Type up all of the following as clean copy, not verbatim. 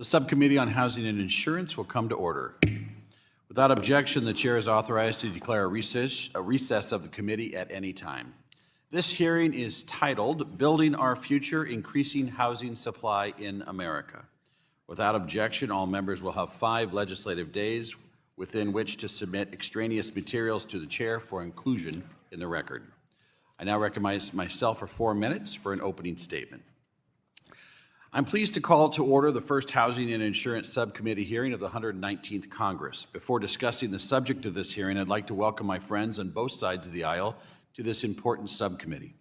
The Subcommittee on Housing and Insurance will come to order. Without objection, the chair is authorized to declare a recess of the committee at any time. This hearing is titled, Building Our Future, Increasing Housing Supply in America. Without objection, all members will have 5 legislative days within which to submit extraneous materials to the chair for inclusion in the record. I now recognize myself for 4 minutes for an opening statement. I'm pleased to call to order the first Housing and Insurance Subcommittee hearing of the 119th Congress. Before discussing the subject of this hearing, I'd like to welcome my friends on both sides of the aisle to this important subcommittee.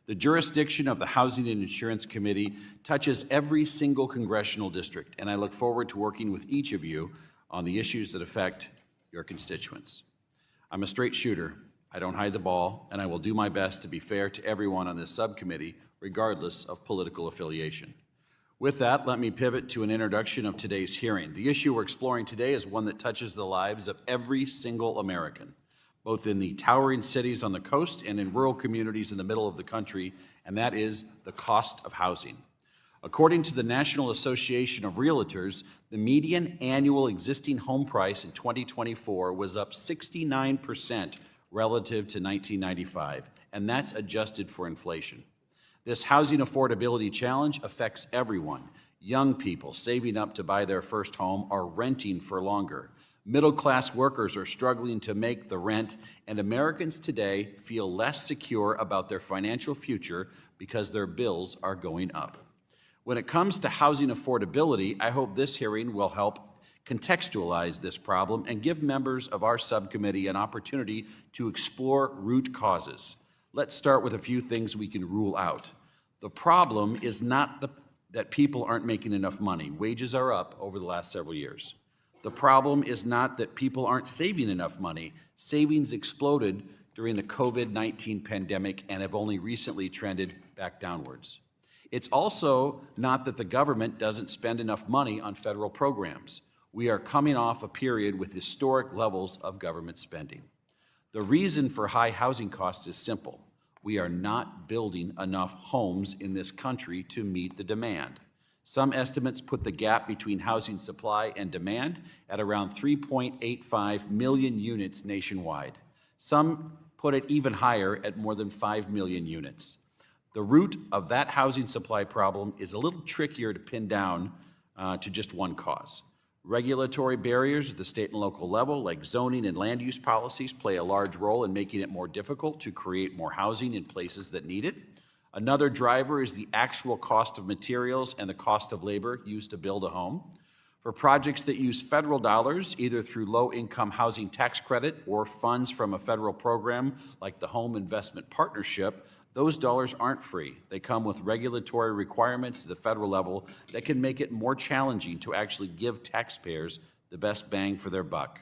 The jurisdiction of the Housing and Insurance Committee touches every single congressional district, and I look forward to working with each of you on the issues that affect your constituents. I'm a straight shooter. I don't hide the ball, and I will do my best to be fair to everyone on this subcommittee, regardless of political affiliation. With that, let me pivot to an introduction of today's hearing. The issue we're exploring today is one that touches the lives of every single American, both in the towering cities on the coast and in rural communities in the middle of the country, and that is the cost of housing. According to the National Association of Realtors, the median annual existing home price in 2024 was up 69% relative to 1995, and that's adjusted for inflation. This housing affordability challenge affects everyone. Young people saving up to buy their first home are renting for longer. Middle-class workers are struggling to make the rent, and Americans today feel less secure about their financial future because their bills are going up. When it comes to housing affordability, I hope this hearing will help contextualize this problem and give members of our subcommittee an opportunity to explore root causes. Let's start with a few things we can rule out. The problem is not that people aren't making enough money. Wages are up over the last several years. The problem is not that people aren't saving enough money. Savings exploded during the COVID-19 pandemic and have only recently trended back downwards. It's also not that the government doesn't spend enough money on federal programs. We are coming off a period with historic levels of government spending. The reason for high housing costs is simple. We are not building enough homes in this country to meet the demand. Some estimates put the gap between housing supply and demand at around 3.85 million units nationwide. Some put it even higher at more than 5 million units. The root of that housing supply problem is a little trickier to pin down to just one cause. Regulatory barriers at the state and local level, like zoning and land use policies, play a large role in making it more difficult to create more housing in places that need it. Another driver is the actual cost of materials and the cost of labor used to build a home. For projects that use federal dollars, either through low-income housing tax credit or funds from a federal program like the Home Investment Partnership, those dollars aren't free. They come with regulatory requirements at the federal level that can make it more challenging to actually give taxpayers the best bang for their buck.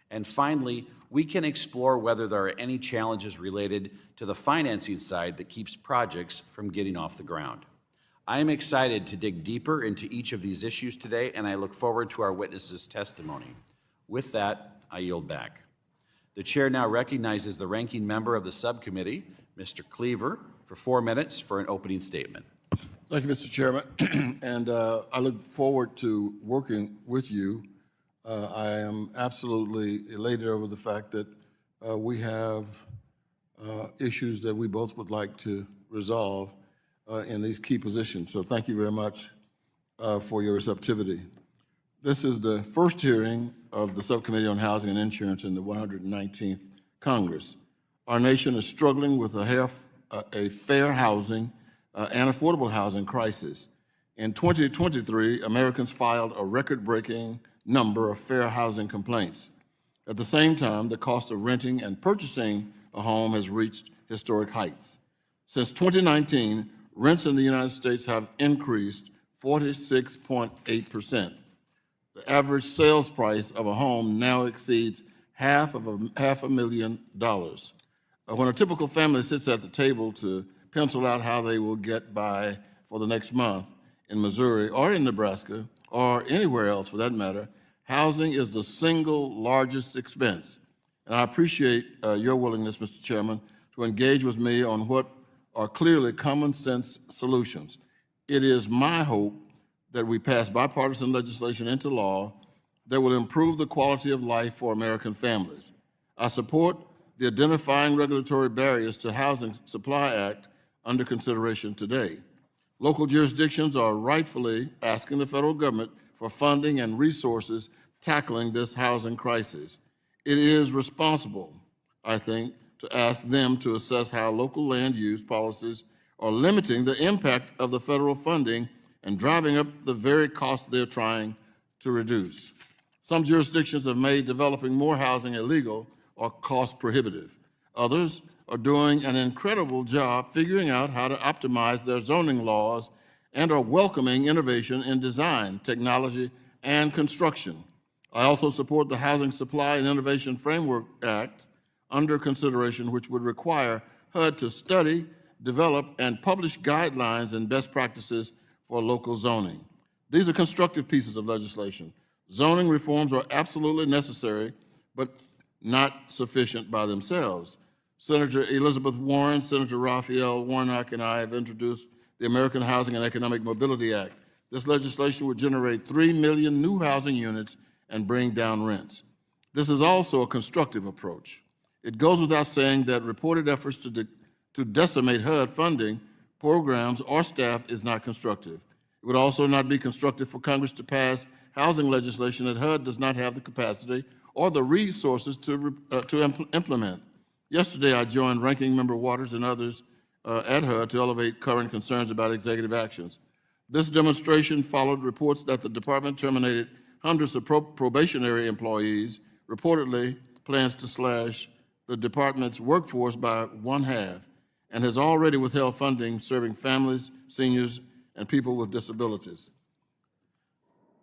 And finally, we can explore whether there are any challenges related to the financing side that keeps projects from getting off the ground. I am excited to dig deeper into each of these issues today, and I look forward to our witnesses' testimony. With that, I yield back. The chair now recognizes the ranking member of the subcommittee, Mr. Cleaver, for 4 minutes for an opening statement. Thank you, Mr. Chairman, and I look forward to working with you. I am absolutely elated over the fact that we have issues that we both would like to resolve in these key positions. So thank you very much for your receptivity. This is the first hearing of the Subcommittee on Housing and Insurance in the 119th Congress. Our nation is struggling with a fair housing and affordable housing crisis. In 2023, Americans filed a record-breaking number of fair housing complaints. At the same time, the cost of renting and purchasing a home has reached historic heights. Since 2019, rents in the United States have increased 46.8%. The average sales price of a home now exceeds half a $1 million. When a typical family sits at the table to pencil out how they will get by for the next month in Missouri or in Nebraska or anywhere else for that matter, housing is the single largest expense. And I appreciate your willingness, Mr. Chairman, to engage with me on what are clearly common sense solutions. It is my hope that we pass bipartisan legislation into law that will improve the quality of life for American families. I support the Identifying Regulatory Barriers to Housing Supply Act under consideration today. Local jurisdictions are rightfully asking the federal government for funding and resources tackling this housing crisis. It is responsible, I think, to ask them to assess how local land use policies are limiting the impact of the federal funding and driving up the very cost they're trying to reduce. Some jurisdictions have made developing more housing illegal or cost prohibitive. Others are doing an incredible job figuring out how to optimize their zoning laws and are welcoming innovation in design, technology, and construction. I also support the Housing Supply and Innovation Framework Act under consideration, which would require HUD to study, develop, and publish guidelines and best practices for local zoning. These are constructive pieces of legislation. Zoning reforms are absolutely necessary, but not sufficient by themselves. Senator Elizabeth Warren, Senator Raphael Warnock, and I have introduced the American Housing and Economic Mobility Act. This legislation would generate 3 million new housing units and bring down rents. This is also a constructive approach. It goes without saying that reported efforts to decimate HUD funding programs or staff is not constructive. It would also not be constructive for Congress to pass housing legislation that HUD does not have the capacity or the resources to implement. Yesterday, I joined Ranking Member Waters and others at HUD to elevate current concerns about executive actions. This demonstration followed reports that the department terminated hundreds of probationary employees, reportedly plans to slash the department's workforce by 1/2, and has already withheld funding serving families, seniors, and people with disabilities.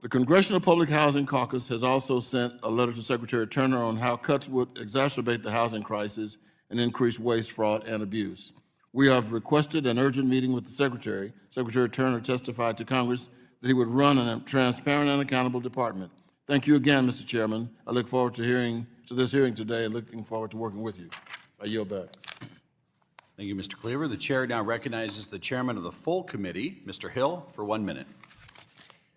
The Congressional Public Housing Caucus has also sent a letter to Secretary Turner on how cuts would exacerbate the housing crisis and increase waste, fraud, and abuse. We have requested an urgent meeting with the Secretary. Secretary Turner testified to Congress that he would run a transparent and accountable department. Thank you again, Mr. Chairman. I look forward to this hearing today and looking forward to working with you. I yield back. Thank you, Mr. Cleaver. The chair now recognizes the chairman of the full committee, Mr. Hill, for 1 minute.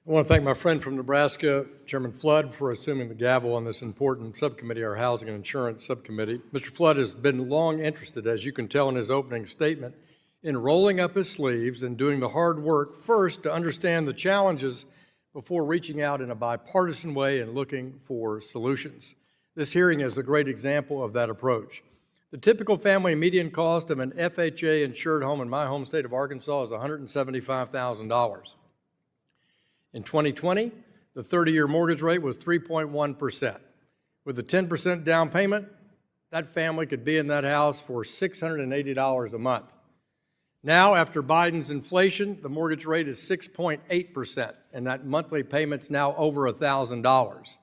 I want to thank my friend from Nebraska, Chairman Flood, for assuming the gavel on this important subcommittee, our Housing and Insurance Subcommittee. Mr. Flood has been long interested, as you can tell in his opening statement, in rolling up his sleeves and doing the hard work first to understand the challenges before reaching out in a bipartisan way and looking for solutions. This hearing is a great example of that approach. The typical family median cost of an FHA-insured home in my home state of Arkansas is $175,000. In 2020, the 30-year mortgage rate was 3.1%. With a 10% down payment, that family could be in that house for $680 a month. Now, after Biden's inflation, the mortgage rate is 6.8%, and that monthly payment's now over $1,000.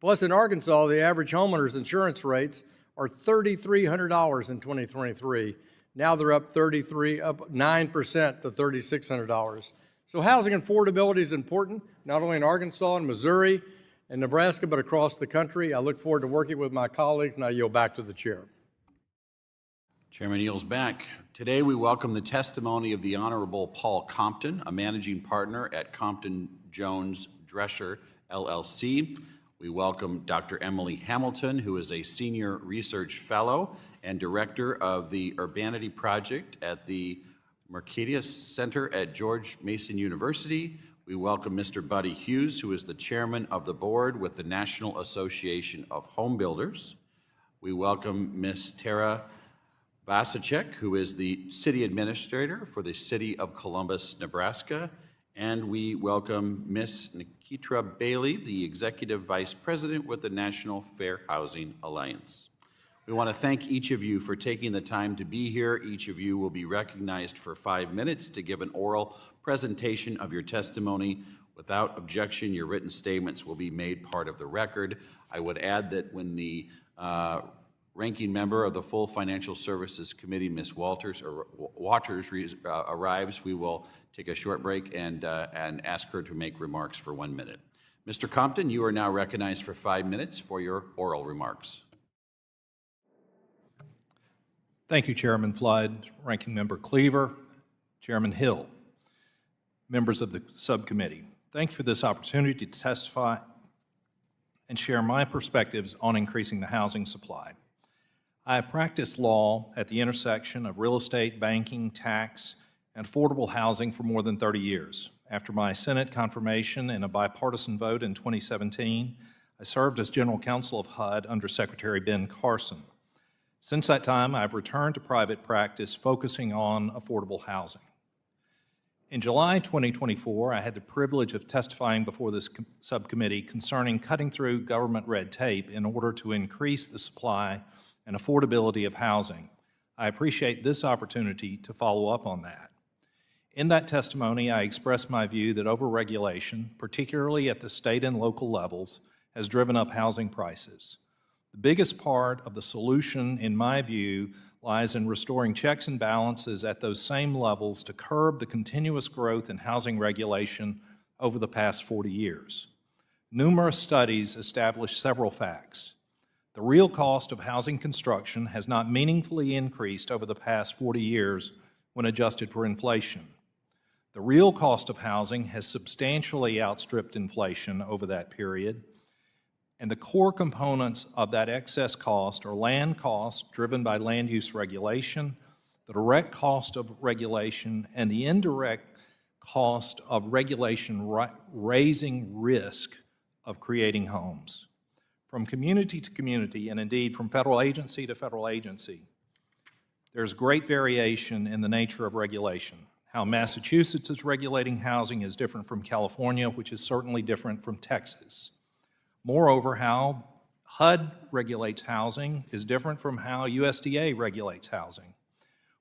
Plus, in Arkansas, the average homeowner's insurance rates are $3,300 in 2023. Now they're up 9% to $3,600. So housing affordability is important, not only in Arkansas and Missouri and Nebraska, but across the country. I look forward to working with my colleagues, and I yield back to the chair. Chairman yields back. Today, we welcome the testimony of the Honorable Paul Compton, a managing partner at Compton Jones Drescher, LLC. We welcome Dr. Emily Hamilton, who is a senior research fellow and director of the Urbanity Project at the Mercatus Center at George Mason University. We welcome Mr. Buddy Hughes, who is the chairman of the board with the National Association of Home Builders. We welcome Ms. Tara Vasicek, who is the city administrator for the city of Columbus, Nebraska. And we welcome Ms. Nikitra Bailey, the executive vice president with the National Fair Housing Alliance. We want to thank each of you for taking the time to be here. Each of you will be recognized for 5 minutes to give an oral presentation of your testimony. Without objection, your written statements will be made part of the record. I would add that when the ranking member of the full Financial Services Committee, Ms. Waters arrives, we will take a short break and ask her to make remarks for 1 minute. Mr. Compton, you are now recognized for 5 minutes for your oral remarks. Thank you, Chairman Flood, Ranking Member Cleaver, Chairman Hill, members of the subcommittee. Thank you for this opportunity to testify and share my perspectives on increasing the housing supply. I have practiced law at the intersection of real estate, banking, tax, and affordable housing for more than 30 years. After my Senate confirmation in a bipartisan vote in 2017, I served as General Counsel of HUD under Secretary Ben Carson. Since that time, I've returned to private practice focusing on affordable housing. In July 2024, I had the privilege of testifying before this subcommittee concerning cutting through government red tape in order to increase the supply and affordability of housing. I appreciate this opportunity to follow up on that. In that testimony, I expressed my view that overregulation, particularly at the state and local levels, has driven up housing prices. The biggest part of the solution, in my view, lies in restoring checks and balances at those same levels to curb the continuous growth in housing regulation over the past 40 years. Numerous studies establish several facts. The real cost of housing construction has not meaningfully increased over the past 40 years when adjusted for inflation. The real cost of housing has substantially outstripped inflation over that period, and the core components of that excess cost are land costs driven by land use regulation, the direct cost of regulation, and the indirect cost of regulation raising risk of creating homes. From community to community, and indeed from federal agency to federal agency, there's great variation in the nature of regulation. How Massachusetts is regulating housing is different from California, which is certainly different from Texas. Moreover, how HUD regulates housing is different from how USDA regulates housing.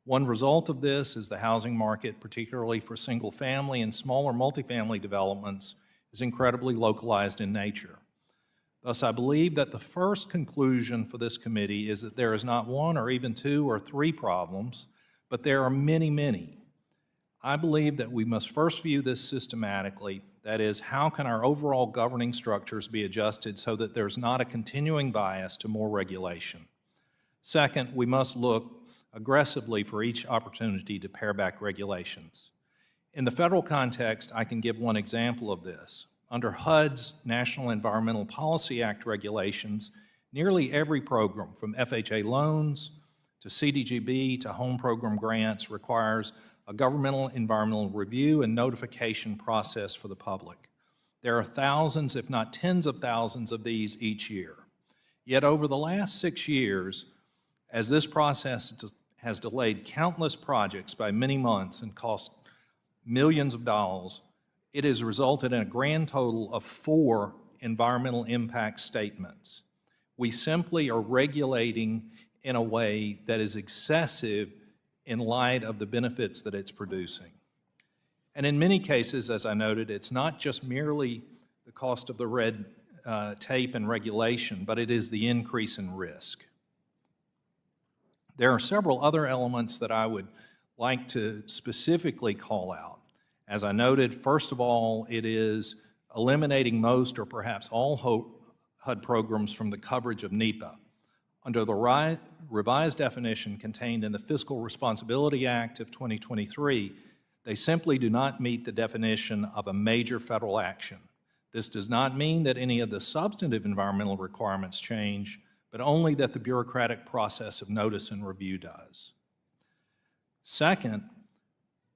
One result of this is the housing market, particularly for single-family and smaller multifamily developments, is incredibly localized in nature. Thus, I believe that the first conclusion for this committee is that there is not one or even two or three problems, but there are many, many. I believe that we must first view this systematically. That is, how can our overall governing structures be adjusted so that there's not a continuing bias to more regulation? Second, we must look aggressively for each opportunity to pare back regulations. In the federal context, I can give one example of this. Under HUD's National Environmental Policy Act regulations, nearly every program, from FHA loans to CDGB to home program grants, requires a governmental environmental review and notification process for the public. There are thousands, if not tens of thousands of these each year. Yet over the last 6 years, as this process has delayed countless projects by many months and cost millions of dollars, it has resulted in a grand total of 4 environmental impact statements. We simply are regulating in a way that is excessive in light of the benefits that it's producing. And in many cases, as I noted, it's not just merely the cost of the red tape and regulation, but it is the increase in risk. There are several other elements that I would like to specifically call out. As I noted, first of all, it is eliminating most or perhaps all HUD programs from the coverage of NEPA. Under the revised definition contained in the Fiscal Responsibility Act of 2023, they simply do not meet the definition of a major federal action. This does not mean that any of the substantive environmental requirements change, but only that the bureaucratic process of notice and review does. Second,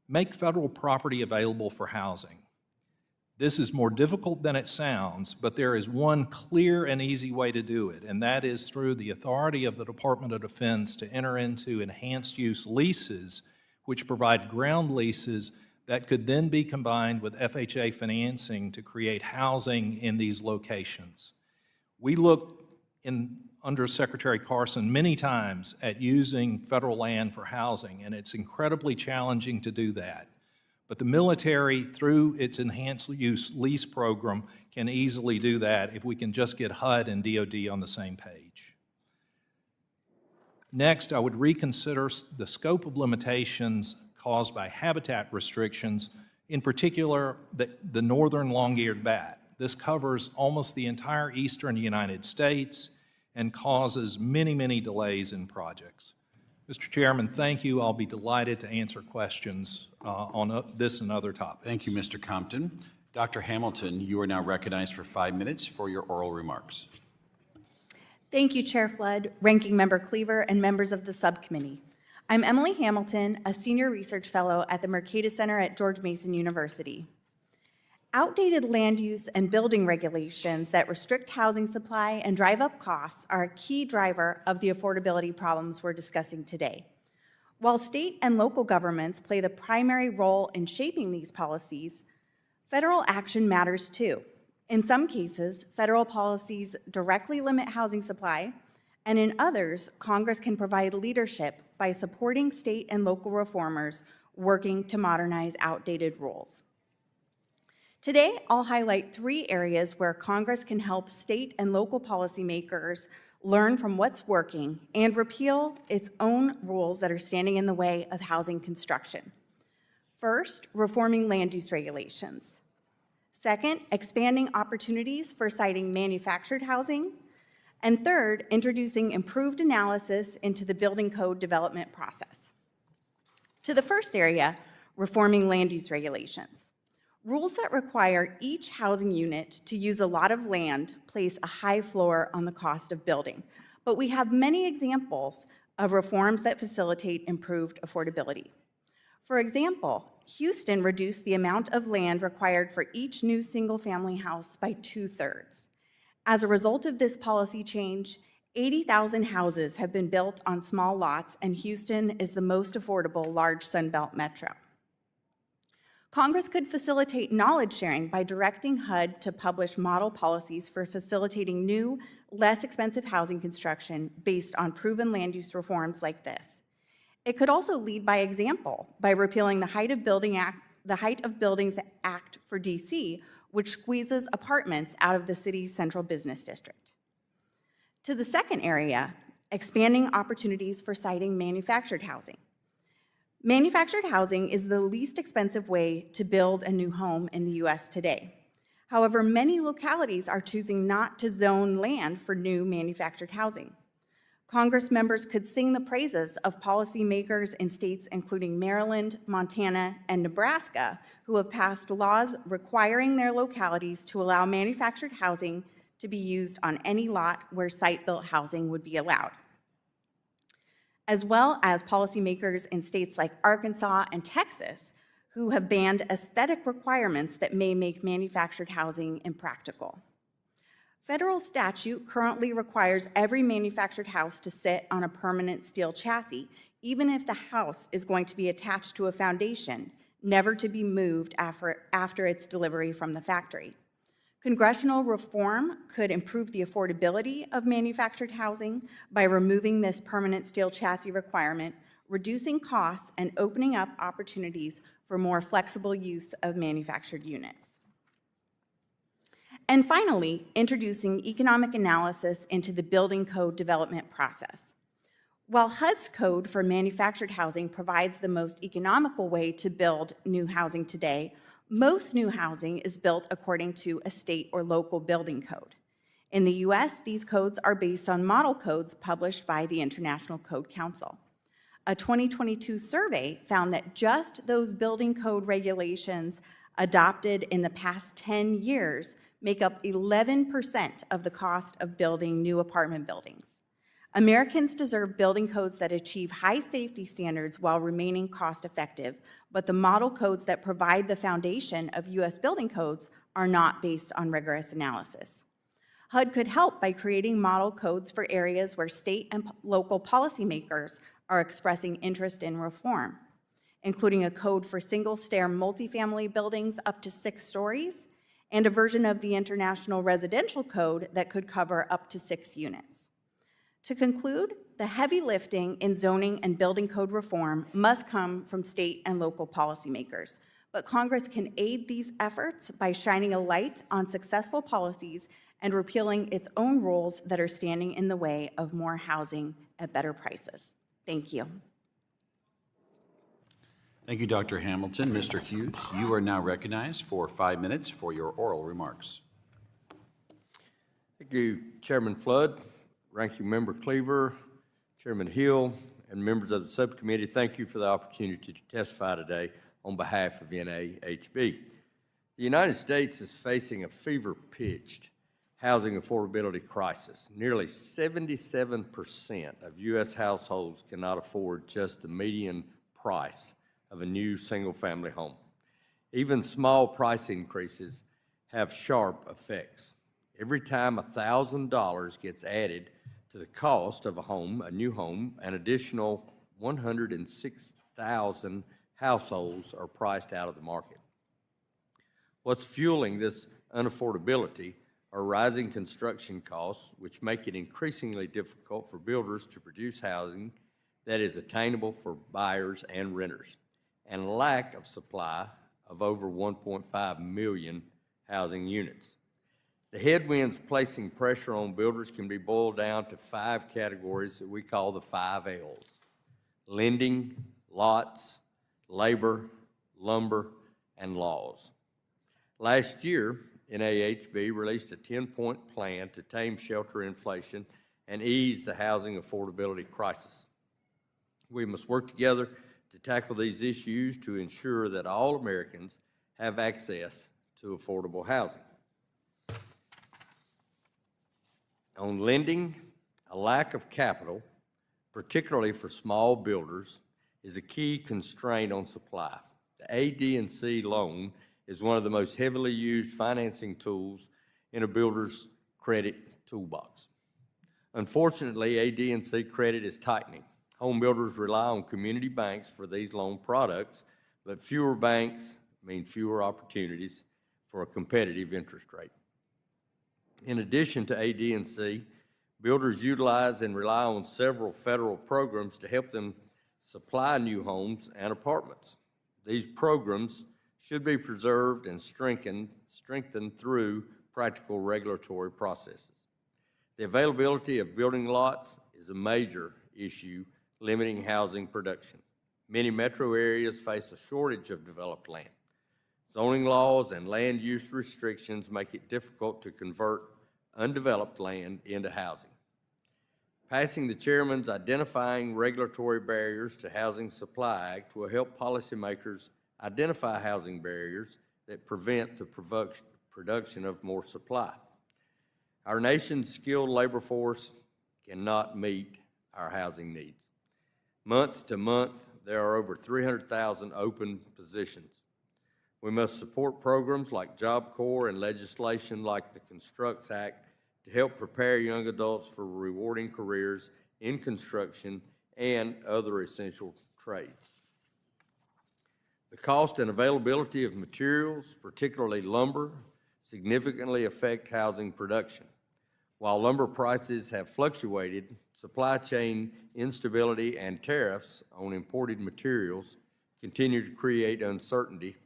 make federal property available for housing. This is more difficult than it sounds, but there is one clear and easy way to do it, and that is through the authority of the Department of Defense to enter into enhanced use leases, which provide ground leases that could then be combined with FHA financing to create housing in these locations. We looked under Secretary Carson many times at using federal land for housing, and it's incredibly challenging to do that. But the military, through its enhanced use lease program, can easily do that if we can just get HUD and DOD on the same page. Next, I would reconsider the scope of limitations caused by habitat restrictions, in particular the northern long-eared bat. This covers almost the entire eastern United States and causes many, many delays in projects. Mr. Chairman, thank you. I'll be delighted to answer questions on this and other topics. Thank you, Mr. Compton. Dr. Hamilton, you are now recognized for 5 minutes for your oral remarks. Thank you, Chair Flood, Ranking Member Cleaver, and members of the subcommittee. I'm Emily Hamilton, a senior research fellow at the Mercatus Center at George Mason University. Outdated land use and building regulations that restrict housing supply and drive up costs are a key driver of the affordability problems we're discussing today. While state and local governments play the primary role in shaping these policies, federal action matters too. In some cases, federal policies directly limit housing supply, and in others, Congress can provide leadership by supporting state and local reformers working to modernize outdated rules. Today, I'll highlight 3 areas where Congress can help state and local policymakers learn from what's working and repeal its own rules that are standing in the way of housing construction. First, reforming land use regulations. Second, expanding opportunities for siting manufactured housing. And third, introducing improved analysis into the building code development process. To the first area, reforming land use regulations. Rules that require each housing unit to use a lot of land place a high floor on the cost of building, but we have many examples of reforms that facilitate improved affordability. For example, Houston reduced the amount of land required for each new single-family house by 2/3. As a result of this policy change, 80,000 houses have been built on small lots, and Houston is the most affordable large Sunbelt metro. Congress could facilitate knowledge sharing by directing HUD to publish model policies for facilitating new, less expensive housing construction based on proven land use reforms like this. It could also lead by example by repealing the Height of Buildings Act for DC, which squeezes apartments out of the city's central business district. To the second area, expanding opportunities for siting manufactured housing. Manufactured housing is the least expensive way to build a new home in the U.S. today. However, many localities are choosing not to zone land for new manufactured housing. Congress members could sing the praises of policymakers in states including Maryland, Montana, and Nebraska who have passed laws requiring their localities to allow manufactured housing to be used on any lot where site-built housing would be allowed, as well as policymakers in states like Arkansas and Texas who have banned aesthetic requirements that may make manufactured housing impractical. Federal statute currently requires every manufactured house to sit on a permanent steel chassis, even if the house is going to be attached to a foundation, never to be moved after its delivery from the factory. Congressional reform could improve the affordability of manufactured housing by removing this permanent steel chassis requirement, reducing costs, and opening up opportunities for more flexible use of manufactured units. And finally, introducing economic analysis into the building code development process. While HUD's code for manufactured housing provides the most economical way to build new housing today, most new housing is built according to a state or local building code. In the US, these codes are based on model codes published by the International Code Council. A 2022 survey found that just those building code regulations adopted in the past 10 years make up 11% of the cost of building new apartment buildings. Americans deserve building codes that achieve high safety standards while remaining cost-effective, but the model codes that provide the foundation of US building codes are not based on rigorous analysis. HUD could help by creating model codes for areas where state and local policymakers are expressing interest in reform, including a code for single-stair multifamily buildings up to 6 stories, and a version of the International Residential Code that could cover up to 6 units. To conclude, the heavy lifting in zoning and building code reform must come from state and local policymakers, but Congress can aid these efforts by shining a light on successful policies and repealing its own rules that are standing in the way of more housing at better prices. Thank you. Thank you, Dr. Hamilton. Mr. Hughes, you are now recognized for 5 minutes for your oral remarks. Thank you, Chairman Flood, Ranking Member Cleaver, Chairman Hill, and members of the subcommittee. Thank you for the opportunity to testify today on behalf of NAHB. The United States is facing a fever-pitched housing affordability crisis. Nearly 77% of U.S. households cannot afford just the median price of a new single-family home. Even small price increases have sharp effects. Every time $1,000 gets added to the cost of a new home, an additional 106,000 households are priced out of the market. What's fueling this unaffordability are rising construction costs, which make it increasingly difficult for builders to produce housing that is attainable for buyers and renters, and lack of supply of over 1.5 million housing units. The headwinds placing pressure on builders can be boiled down to 5 categories that we call the 5 L's: lending, lots, labor, lumber, and laws. Last year, NAHB released a 10-point plan to tame shelter inflation and ease the housing affordability crisis. We must work together to tackle these issues to ensure that all Americans have access to affordable housing. On lending, a lack of capital, particularly for small builders, is a key constraint on supply. The AD&C loan is one of the most heavily used financing tools in a builder's credit toolbox. Unfortunately, AD&C credit is tightening. Home builders rely on community banks for these loan products, but fewer banks mean fewer opportunities for a competitive interest rate. In addition to AD&C, builders utilize and rely on several federal programs to help them supply new homes and apartments. These programs should be preserved and strengthened through practical regulatory processes. The availability of building lots is a major issue limiting housing production. Many metro areas face a shortage of developed land. Zoning laws and land use restrictions make it difficult to convert undeveloped land into housing. Passing the chairman's Identifying Regulatory Barriers to Housing Supply Act will help policymakers identify housing barriers that prevent the production of more supply. Our nation's skilled labor force cannot meet our housing needs. Month to month, there are over 300,000 open positions. We must support programs like Job Corps and legislation like the Constructs Act to help prepare young adults for rewarding careers in construction and other essential trades. The cost and availability of materials, particularly lumber, significantly affect housing production. While lumber prices have fluctuated, supply chain instability and tariffs on imported materials continue to create uncertainty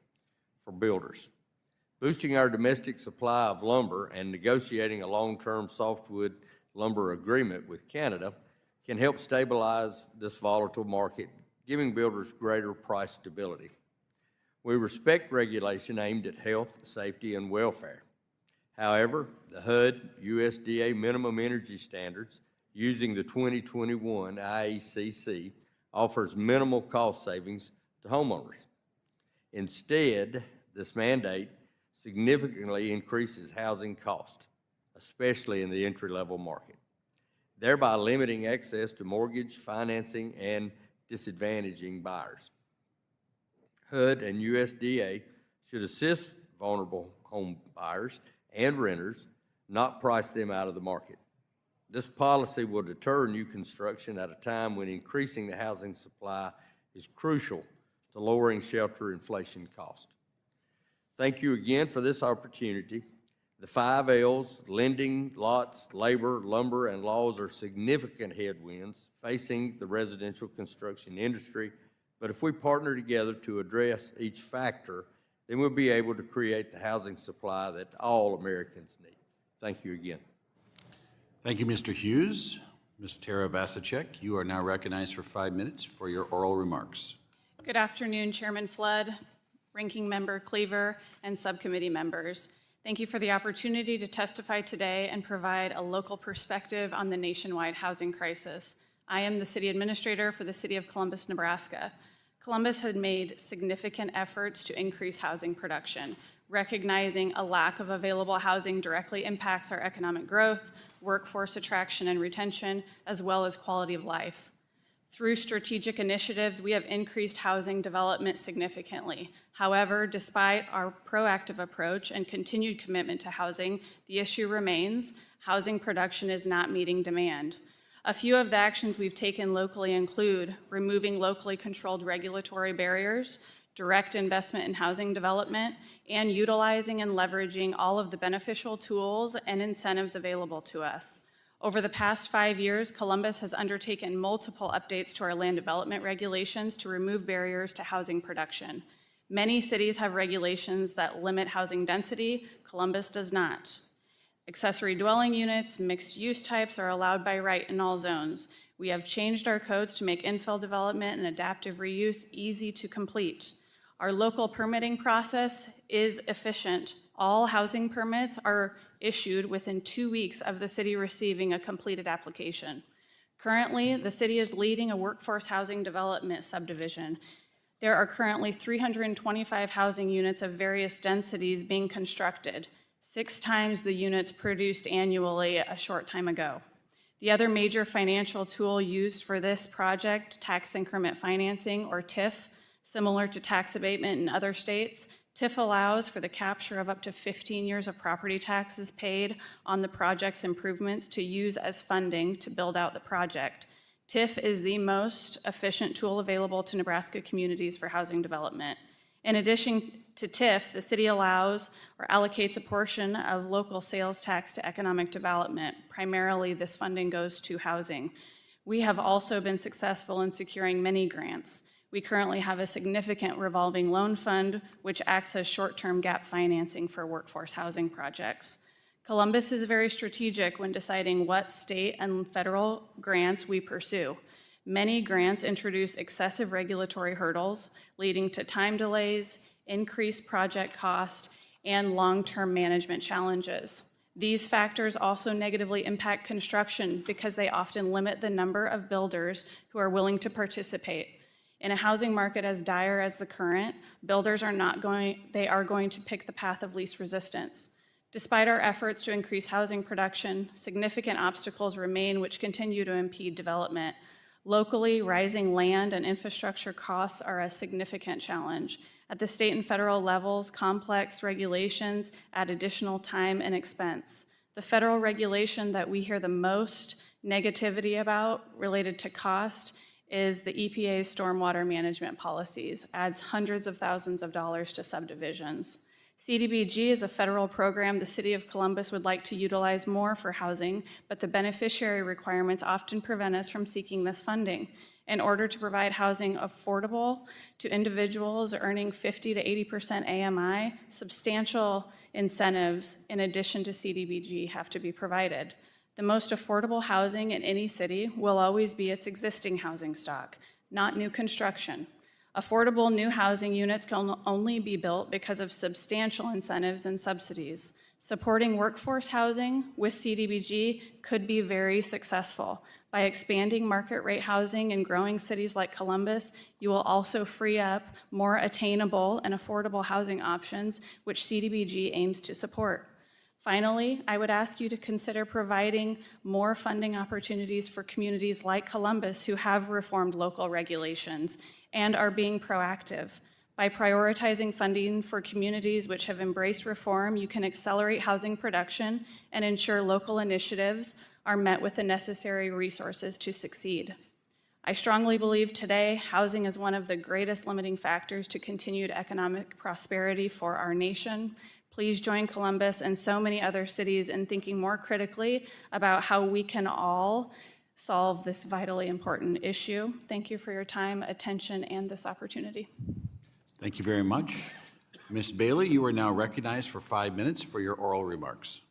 for builders. Boosting our domestic supply of lumber and negotiating a long-term softwood lumber agreement with Canada can help stabilize this volatile market, giving builders greater price stability. We respect regulation aimed at health, safety, and welfare. However, the HUD USDA minimum energy standards using the 2021 IECC offers minimal cost savings to homeowners. Instead, this mandate significantly increases housing cost, especially in the entry-level market, thereby limiting access to mortgage financing and disadvantaging buyers. HUD and USDA should assist vulnerable home buyers and renters, not price them out of the market. This policy will deter new construction at a time when increasing the housing supply is crucial to lowering shelter inflation cost. Thank you again for this opportunity. The 5 L's, lending, lots, labor, lumber, and laws are significant headwinds facing the residential construction industry, but if we partner together to address each factor, then we'll be able to create the housing supply that all Americans need. Thank you again. Thank you, Mr. Hughes. Ms. Tara Vasicek, you are now recognized for 5 minutes for your oral remarks. Good afternoon, Chairman Flood, Ranking Member Cleaver, and subcommittee members. Thank you for the opportunity to testify today and provide a local perspective on the nationwide housing crisis. I am the city administrator for the city of Columbus, Nebraska. Columbus had made significant efforts to increase housing production. recognizing a lack of available housing directly impacts our economic growth, workforce attraction and retention, as well as quality of life. Through strategic initiatives, we have increased housing development significantly. However, despite our proactive approach and continued commitment to housing, the issue remains: housing production is not meeting demand. A few of the actions we've taken locally include removing locally controlled regulatory barriers, direct investment in housing development, and utilizing and leveraging all of the beneficial tools and incentives available to us. Over the past 5 years, Columbus has undertaken multiple updates to our land development regulations to remove barriers to housing production. Many cities have regulations that limit housing density. Columbus does not. Accessory dwelling units, mixed use types are allowed by right in all zones. We have changed our codes to make infill development and adaptive reuse easy to complete. Our local permitting process is efficient. All housing permits are issued within 2 weeks of the city receiving a completed application. Currently, the city is leading a workforce housing development subdivision. There are currently 325 housing units of various densities being constructed, 6 times the units produced annually a short time ago. The other major financial tool used for this project, tax increment financing, or TIF, similar to tax abatement in other states, TIF allows for the capture of up to 15 years of property taxes paid on the project's improvements to use as funding to build out the project. TIF is the most efficient tool available to Nebraska communities for housing development. In addition to TIF, the city allows or allocates a portion of local sales tax to economic development. Primarily, this funding goes to housing. We have also been successful in securing many grants. We currently have a significant revolving loan fund, which acts as short-term gap financing for workforce housing projects. Columbus is very strategic when deciding what state and federal grants we pursue. Many grants introduce excessive regulatory hurdles, leading to time delays, increased project cost, and long-term management challenges. These factors also negatively impact construction because they often limit the number of builders who are willing to participate. In a housing market as dire as the current, builders are going to pick the path of least resistance. Despite our efforts to increase housing production, significant obstacles remain which continue to impede development. Locally, rising land and infrastructure costs are a significant challenge. At the state and federal levels, complex regulations add additional time and expense. The federal regulation that we hear the most negativity about related to cost is the EPA's stormwater management policies, adds hundreds of thousands of dollars to subdivisions. CDBG is a federal program the City of Columbus would like to utilize more for housing, but the beneficiary requirements often prevent us from seeking this funding. In order to provide housing affordable to individuals earning 50 to 80% AMI, substantial incentives in addition to CDBG have to be provided. The most affordable housing in any city will always be its existing housing stock, not new construction. Affordable new housing units can only be built because of substantial incentives and subsidies. Supporting workforce housing with CDBG could be very successful. By expanding market rate housing in growing cities like Columbus, you will also free up more attainable and affordable housing options, which CDBG aims to support. Finally, I would ask you to consider providing more funding opportunities for communities like Columbus who have reformed local regulations and are being proactive. By prioritizing funding for communities which have embraced reform, you can accelerate housing production and ensure local initiatives are met with the necessary resources to succeed. I strongly believe today housing is one of the greatest limiting factors to continued economic prosperity for our nation. Please join Columbus and so many other cities in thinking more critically about how we can all solve this vitally important issue. Thank you for your time, attention, and this opportunity. Thank you very much. Ms. Bailey, you are now recognized for 5 minutes for your oral remarks.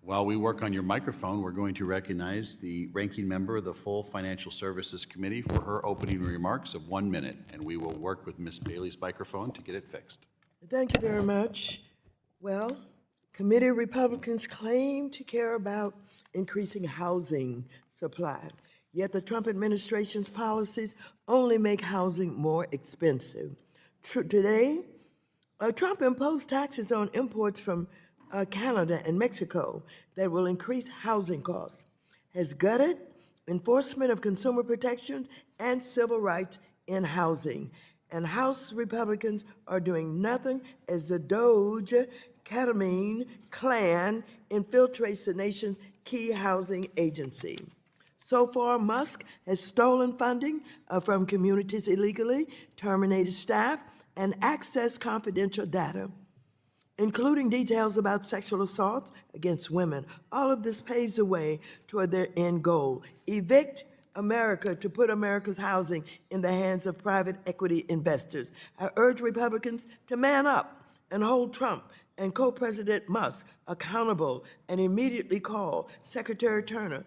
While we work on your microphone, we're going to recognize the ranking member of the Full Financial Services Committee for her opening remarks of 1 minute, and we will work with Ms. Bailey's microphone to get it fixed. Thank you very much. Well, committee Republicans claim to care about increasing housing supply, Yet the Trump administration's policies only make housing more expensive. Today, Trump imposed taxes on imports from Canada and Mexico that will increase housing costs, has gutted enforcement of consumer protections and civil rights in housing. And House Republicans are doing nothing as the Doge ketamine clan infiltrates the nation's key housing agency. So far, Musk has stolen funding from communities illegally, terminated staff, and accessed confidential data, including details about sexual assaults against women. All of this paves the way toward their end goal: evict America to put America's housing in the hands of private equity investors. I urge Republicans to man up and hold Trump and co-president Musk accountable and immediately call Secretary Turner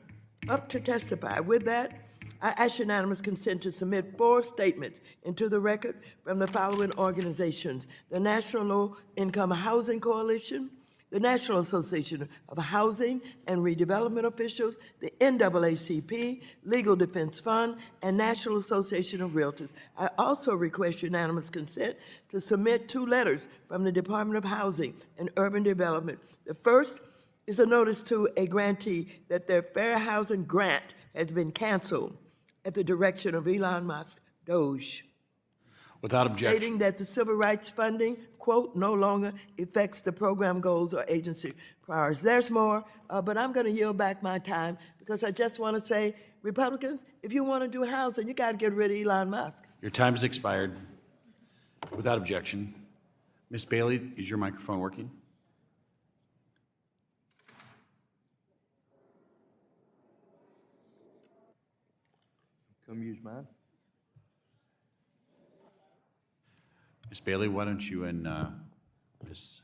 up to testify. With that, I ask unanimous consent to submit 4 statements into the record from the following organizations: the National Low Income Housing Coalition, the National Association of Housing and Redevelopment Officials, the NAACP, Legal Defense Fund, and National Association of Realtors. I also request unanimous consent to submit 2 letters from the Department of Housing and Urban Development. The first is a notice to a grantee that their fair housing grant has been canceled at the direction of Elon Musk, Doge, Without objection. stating that the civil rights funding, quote, no longer affects the program goals or agency priorities. There's more, but I'm going to yield back my time because I just want to say, Republicans, if you want to do housing, you got to get rid of Elon Musk. Your time has expired. Without objection. Ms. Bailey, is your microphone working? Come use mine. Ms. Bailey, why don't you and Ms.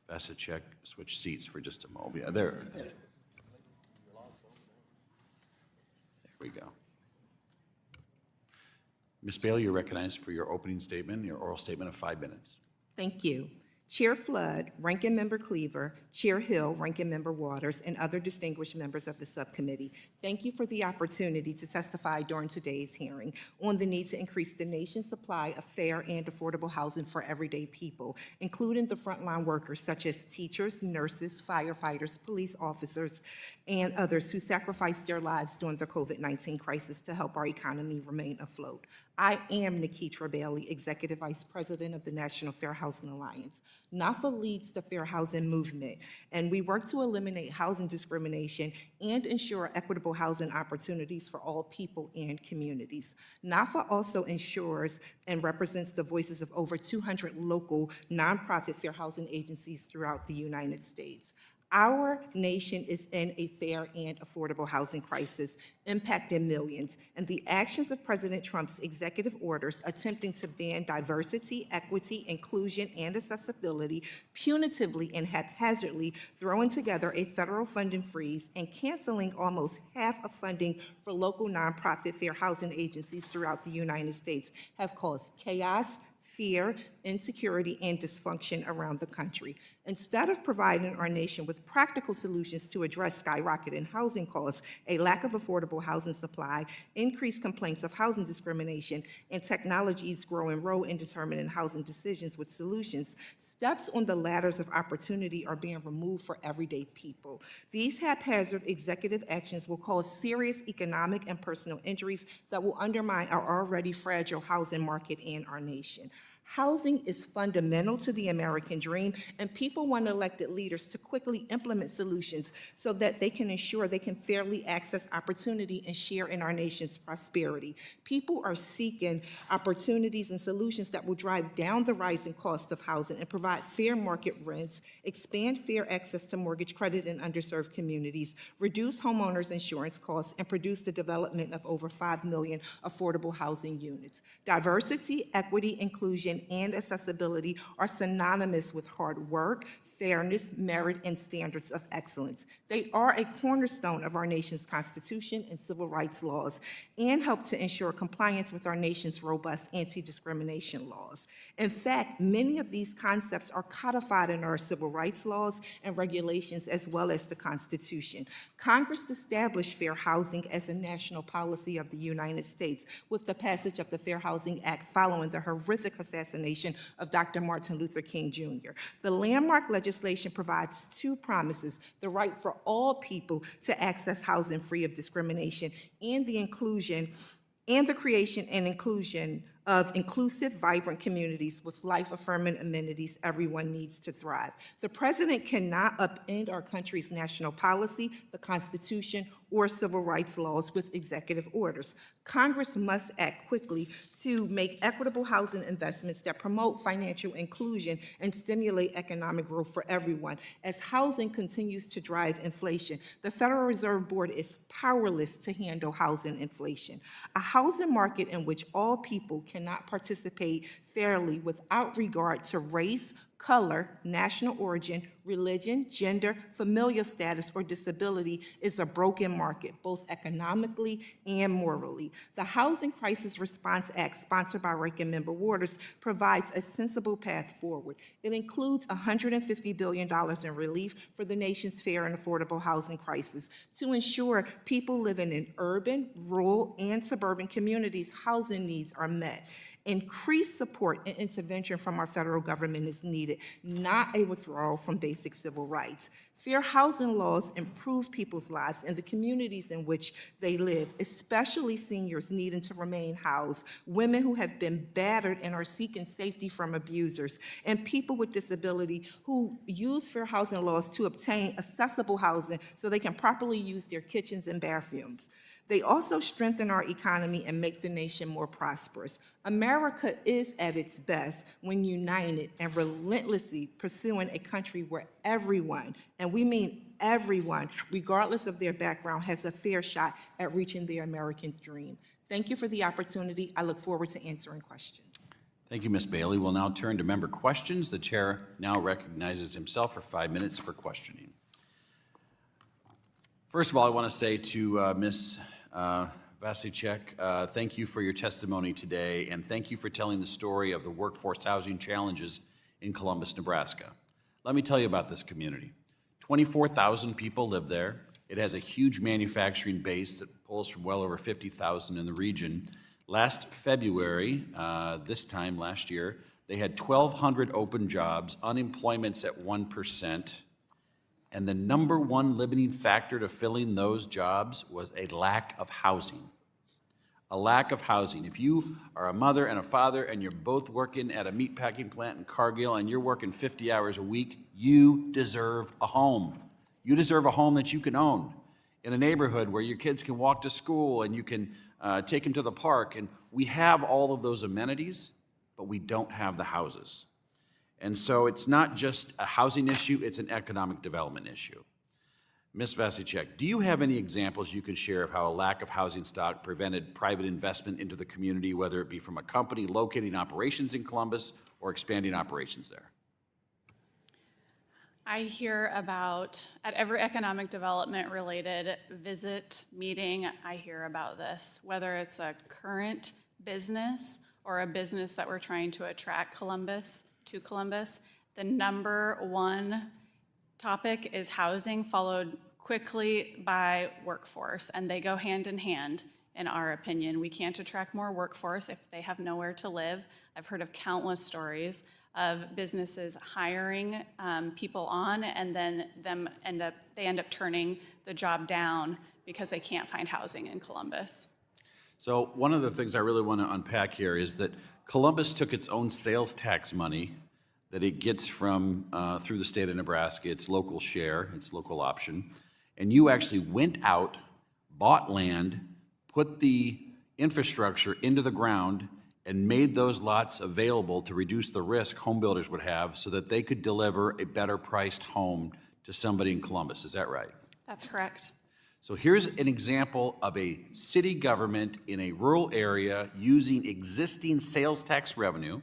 Vasicek switch seats for just a moment? Yeah, there we go. Ms. Bailey, you're recognized for your opening statement, your oral statement of 5 minutes. Thank you. Chair Flood, Ranking Member Cleaver, Chair Hill, Ranking Member Waters, and other distinguished members of the subcommittee, thank you for the opportunity to testify during today's hearing on the need to increase the nation's supply of fair and affordable housing for everyday people, including the frontline workers such as teachers, nurses, firefighters, police officers, and others who sacrificed their lives during the COVID-19 crisis to help our economy remain afloat. I am Nikitra Bailey, Executive Vice President of the National Fair Housing Alliance. NAFA leads the fair housing movement, and we work to eliminate housing discrimination and ensure equitable housing opportunities for all people and communities. NAFA also ensures and represents the voices of over 200 local nonprofit fair housing agencies throughout the United States. Our nation is in a fair and affordable housing crisis impacting millions, and the actions of President Trump's executive orders attempting to ban diversity, equity, inclusion, and accessibility punitively and haphazardly, throwing together a federal funding freeze and canceling almost half of funding for local nonprofit fair housing agencies throughout the United States have caused chaos, fear, insecurity, and dysfunction around the country. Instead of providing our nation with practical solutions to address skyrocketing housing costs, a lack of affordable housing supply, increased complaints of housing discrimination, and technology's growing role in determining housing decisions with solutions, steps on the ladders of opportunity are being removed for everyday people. These haphazard executive actions will cause serious economic and personal injuries that will undermine our already fragile housing market and our nation. Housing is fundamental to the American dream, and people want elected leaders to quickly implement solutions so that they can ensure they can fairly access opportunity and share in our nation's prosperity. People are seeking opportunities and solutions that will drive down the rising cost of housing and provide fair market rents, expand fair access to mortgage credit in underserved communities, reduce homeowners' insurance costs, and produce the development of over 5 million affordable housing units. Diversity, equity, inclusion, inclusion, and accessibility are synonymous with hard work, fairness, merit, and standards of excellence. They are a cornerstone of our nation's Constitution and civil rights laws and help to ensure compliance with our nation's robust anti-discrimination laws. In fact, many of these concepts are codified in our civil rights laws and regulations as well as the Constitution. Congress established fair housing as a national policy of the United States with the passage of the Fair Housing Act following the horrific assassination of Dr. Martin Luther King Jr. The landmark legislation provides two promises: the right for all people to access housing free of discrimination and the inclusion and the creation and inclusion of inclusive, vibrant communities with life-affirming amenities everyone needs to thrive. The president cannot upend our country's national policy, the Constitution, or civil rights laws with executive orders. Congress must act quickly to make equitable housing investments that promote financial inclusion and stimulate economic growth for everyone. As housing continues to drive inflation, the Federal Reserve Board is powerless to handle housing inflation. A housing market in which all people cannot participate fairly without regard to race, color, national origin, religion, gender, familial status, or disability is a broken market, both economically and morally. The Housing Crisis Response Act, sponsored by Ranking Member Waters, provides a sensible path forward. It includes $150 billion in relief for the nation's fair and affordable housing crisis to ensure people living in urban, rural, and suburban communities' housing needs are met. Increased support and intervention from our federal government is needed, not a withdrawal from basic civil rights. Fair housing laws improve people's lives in the communities in which they live, especially seniors needing to remain housed, women who have been battered and are seeking safety from abusers, and people with disability who use fair housing laws to obtain accessible housing so they can properly use their kitchens and bathrooms. They also strengthen our economy and make the nation more prosperous. America is at its best when united and relentlessly pursuing a country where everyone, and we mean everyone, regardless of their background, has a fair shot at reaching their American dream. Thank you for the opportunity. I look forward to answering questions. Thank you, Ms. Bailey. We'll now turn to member questions. The chair now recognizes himself for 5 minutes for questioning. First of all, I want to say to Ms. Vasicek, thank you for your testimony today, and thank you for telling the story of the workforce housing challenges in Columbus, Nebraska. Let me tell you about this community. 24,000 people live there. It has a huge manufacturing base that pulls from well over 50,000 in the region. Last February, this time last year, they had 1,200 open jobs, unemployment's at 1%, and the number one limiting factor to filling those jobs was a lack of housing. A lack of housing. If you are a mother and a father and you're both working at a meatpacking plant in Cargill and you're working 50 hours a week, you deserve a home. You deserve a home that you can own in a neighborhood where your kids can walk to school and you can take them to the park. And we have all of those amenities, but we don't have the houses. And so it's not just a housing issue, it's an economic development issue. Ms. Vasicek, do you have any examples you can share of how a lack of housing stock prevented private investment into the community, whether it be from a company locating operations in Columbus or expanding operations there? I hear about, at every economic development related visit, meeting, I hear about this, whether it's a current business or a business that we're trying to attract to Columbus. The number one topic is housing, followed quickly by workforce, and they go hand in hand, in our opinion. We can't attract more workforce if they have nowhere to live. I've heard of countless stories of businesses hiring people on, and then they end up turning the job down because they can't find housing in Columbus. So one of the things I really want to unpack here is that Columbus took its own sales tax money that it gets from through the state of Nebraska, its local share, its local option, and you actually went out, bought land, put the infrastructure into the ground, and made those lots available to reduce the risk home builders would have so that they could deliver a better priced home to somebody in Columbus. Is that right? That's correct. So here's an example of a city government in a rural area using existing sales tax revenue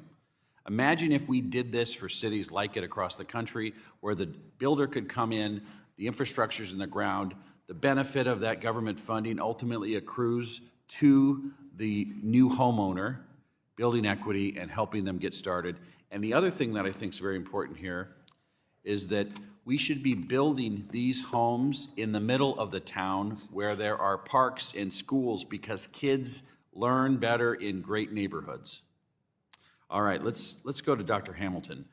Imagine if we did this for cities like it across the country, where the builder could come in, the infrastructure's in the ground, the benefit of that government funding ultimately accrues to the new homeowner, building equity and helping them get started. And the other thing that I think is very important here is that we should be building these homes in the middle of the town where there are parks and schools, because kids learn better in great neighborhoods. All right, let's go to Dr. Hamilton.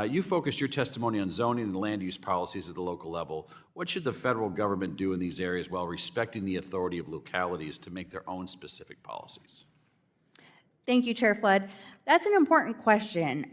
You focused your testimony on zoning and land use policies at the local level. What should the federal government do in these areas while respecting the authority of localities to make their own specific policies? Thank you, Chair Flood. That's an important question.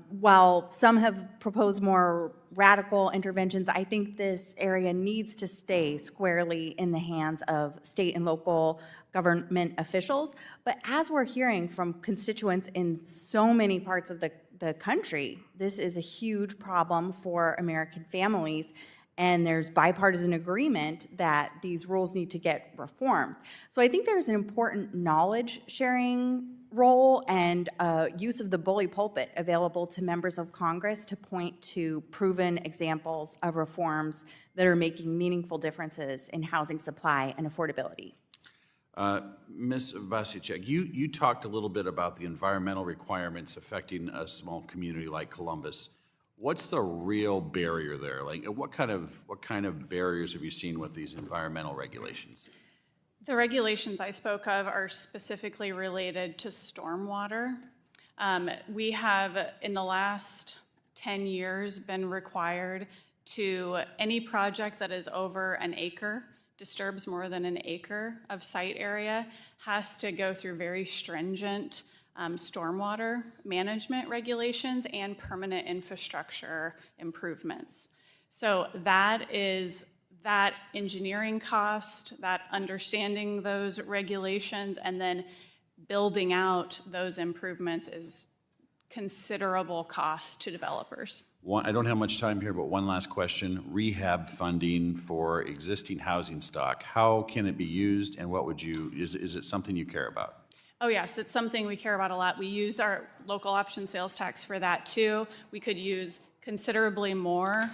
While some have proposed more radical interventions, I think this area needs to stay squarely in the hands of state and local government officials. But as we're hearing from constituents in so many parts of the country, this is a huge problem for American families. And there's bipartisan agreement that these rules need to get reformed. So I think there's an important knowledge sharing role and use of the bully pulpit available to members of Congress to point to proven examples of reforms that are making meaningful differences in housing supply and affordability. Ms. Vasichek, you talked a little bit about the environmental requirements affecting a small community like Columbus. What's the real barrier there? Like, what kind of barriers have you seen with these environmental regulations? The regulations I spoke of are specifically related to stormwater. We have, in the last 10 years, been required to, any project that is over an acre, disturbs more than an acre of site area, has to go through very stringent stormwater management regulations and permanent infrastructure improvements. So that engineering cost, that understanding those regulations, and then building out those improvements is considerable cost to developers. I don't have much time here, but one last question. Rehab funding for existing housing stock, how can it be used, and what would you, is it something you care about? Oh yes, it's something we care about a lot. We use our local option sales tax for that too. We could use considerably more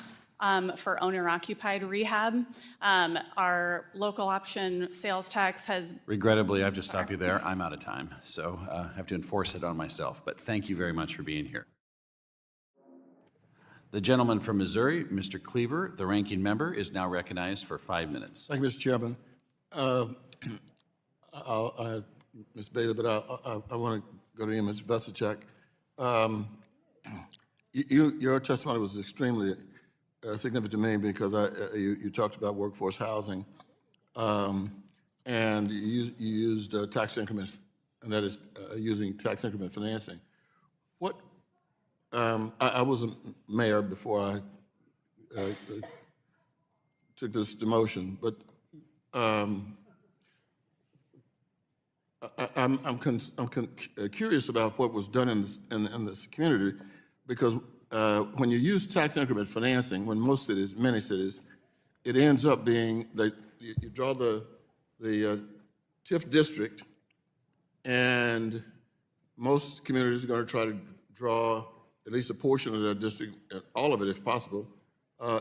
for owner-occupied rehab. Our local option sales tax has... Regrettably, I have to stop you there. I'm out of time, so I have to enforce it on myself. But thank you very much for being here. The gentleman from Missouri, Mr. Cleaver, the ranking member, is now recognized for 5 minutes. Thank you, Mr. Chairman. Ms. Bailey, but I want to go to you, Ms. Vasichek. Your testimony was extremely significant to me because you talked about workforce housing, and you used tax increment, and that is using tax increment financing. What I was a mayor before I took this demotion, but I'm curious about what was done in this community, because when you use tax increment financing, when most cities, many cities, it ends up being that you draw the TIF district, and most communities are going to try to draw at least a portion of their district, all of it if possible,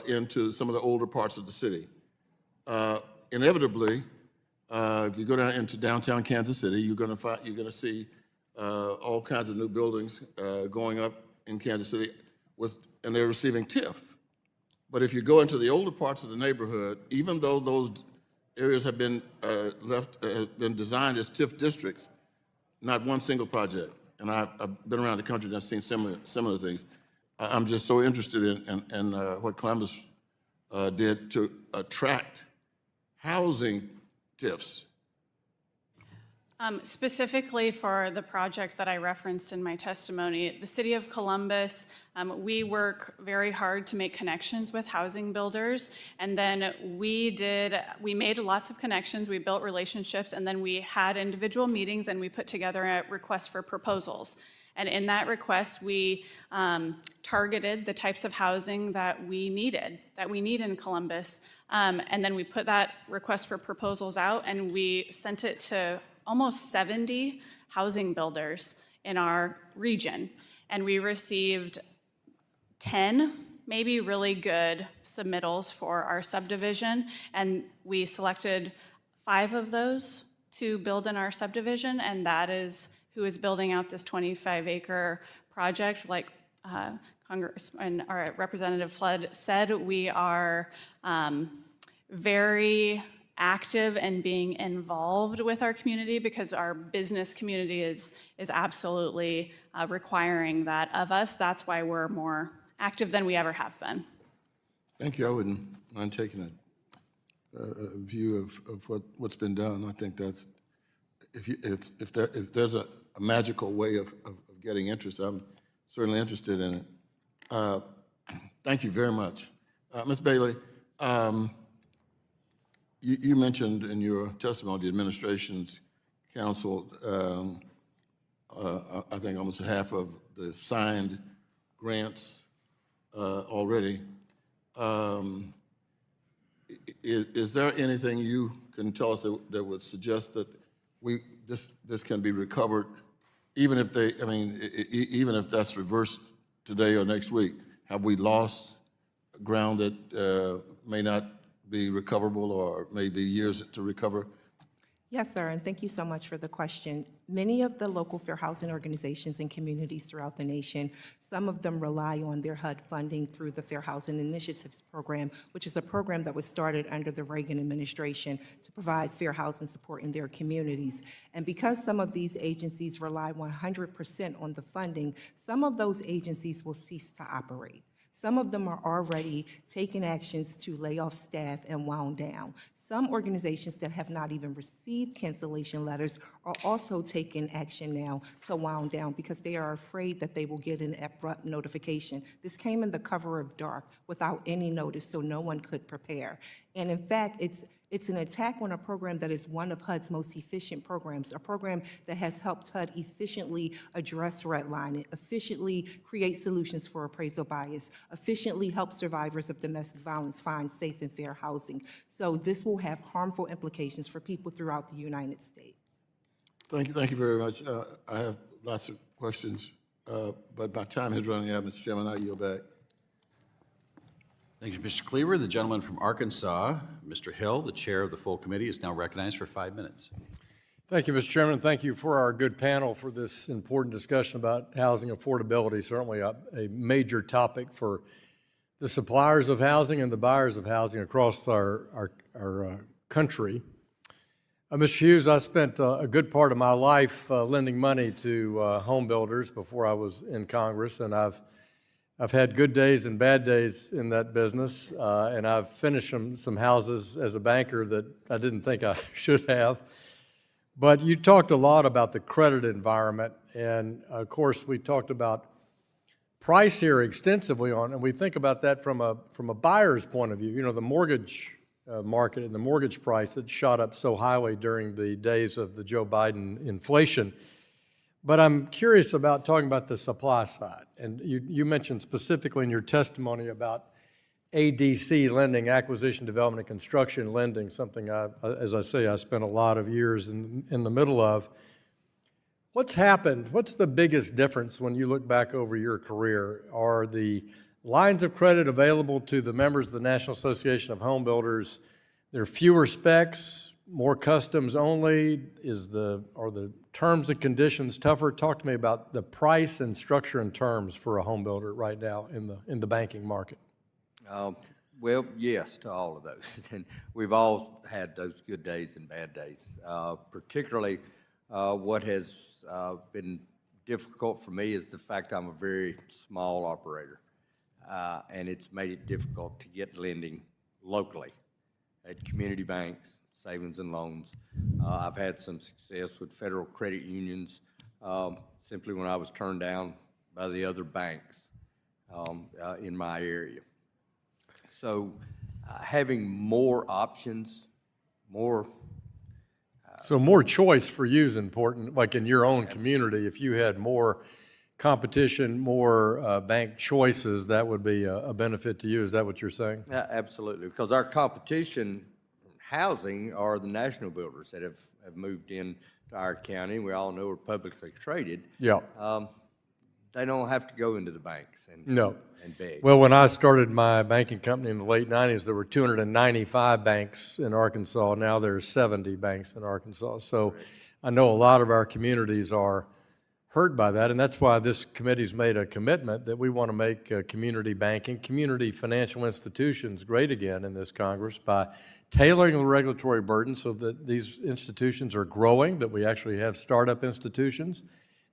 into some of the older parts of the city. Inevitably, if you go down into downtown Kansas City, you're going to see all kinds of new buildings going up in Kansas City, and they're receiving TIF. But if you go into the older parts of the neighborhood, even though those areas have been designed as TIF districts, not one single project. And I've been around the country and I've seen similar things. I'm just so interested in what Columbus did to attract housing TIFs. Specifically for the project that I referenced in my testimony, the City of Columbus, we work very hard to make connections with housing builders, and then we made lots of connections, we built relationships, and then we had individual meetings and we put together a request for proposals. And in that request, we targeted the types of housing that we need in Columbus. And then we put that request for proposals out and we sent it to almost 70 housing builders in our region. and we received 10 maybe really good submittals for our subdivision, and we selected 5 of those to build in our subdivision, and that is who is building out this 25-acre project. Like Congressman, our Representative Flood said, we are very active and being involved with our community because our business community is absolutely requiring that of us. That's why we're more active than we ever have been. Thank you. I wouldn't mind taking a view of what's been done. I think that's, if there's a magical way of getting interest, I'm certainly interested in it. Thank you very much. Ms. Bailey, you mentioned in your testimony the administration's canceled, I think almost half of the signed grants already. Is there anything you can tell us that would suggest that this can be recovered, even if even if that's reversed today or next week? Have we lost ground that may not be recoverable or may be years to recover? Yes, sir, and thank you so much for the question. Many of the local fair housing organizations and communities throughout the nation, some of them rely on their HUD funding through the Fair Housing Initiatives Program, which is a program that was started under the Reagan administration to provide fair housing support in their communities. And because some of these agencies rely 100% on the funding, some of those agencies will cease to operate. Some of them are already taking actions to lay off staff and wound down. Some organizations that have not even received cancellation letters are also taking action now to wound down because they are afraid that they will get an abrupt notification. This came in the cover of dark without any notice, so no one could prepare. And in fact, it's an attack on a program that is one of HUD's most efficient programs, a program that has helped HUD efficiently address redlining, efficiently create solutions for appraisal bias, efficiently help survivors of domestic violence find safe and fair housing. So this will have harmful implications for people throughout the United States. Thank you very much. I have lots of questions, but my time is running out, Mr. Chairman. I yield back. Thank you, Mr. Cleaver. The gentleman from Arkansas, Mr. Hill, the chair of the full committee, is now recognized for 5 minutes. Thank you, Mr. Chairman. Thank you for our good panel for this important discussion about housing affordability, certainly a major topic for the suppliers of housing and the buyers of housing across our country. Mr. Hughes, I spent a good part of my life lending money to home builders before I was in Congress, and I've had good days and bad days in that business, and I've finished some houses as a banker that I didn't think I should have. But you talked a lot about the credit environment, and of course we talked about price here extensively and we think about that from a buyer's point of view. You know, the mortgage market and the mortgage price that shot up so highly during the days of the Joe Biden inflation. But I'm curious about talking about the supply side. And you mentioned specifically in your testimony about ADC lending, acquisition, development, and construction lending, something as I say, I spent a lot of years in the middle of. What's happened? What's the biggest difference when you look back over your career? Are the lines of credit available to the members of the National Association of Home Builders, there are fewer specs, more customs only? Are the terms and conditions tougher? Talk to me about the price and structure and terms for a home builder right now in the banking market. Well, yes to all of those. And we've all had those good days and bad days. Particularly what has been difficult for me is the fact I'm a very small operator. And it's made it difficult to get lending locally at community banks, savings and loans. I've had some success with federal credit unions simply when I was turned down by the other banks in my area. So having more options, So more choice for you is important, like in your own community. If you had more competition, more bank choices, that would be a benefit to you. Is that what you're saying? Absolutely, because our competition housing are the national builders that have moved in to our county. We all know we're publicly traded. Yeah. they don't have to go into the banks and No. and beg. Well, when I started my banking company in the late 90s, there were 295 banks in Arkansas. Now there's 70 banks in Arkansas. So I know a lot of our communities are hurt by that, and that's why this committee's made a commitment that we want to make community banking, community financial institutions great again in this Congress by tailoring the regulatory burden so that these institutions are growing, that we actually have startup institutions,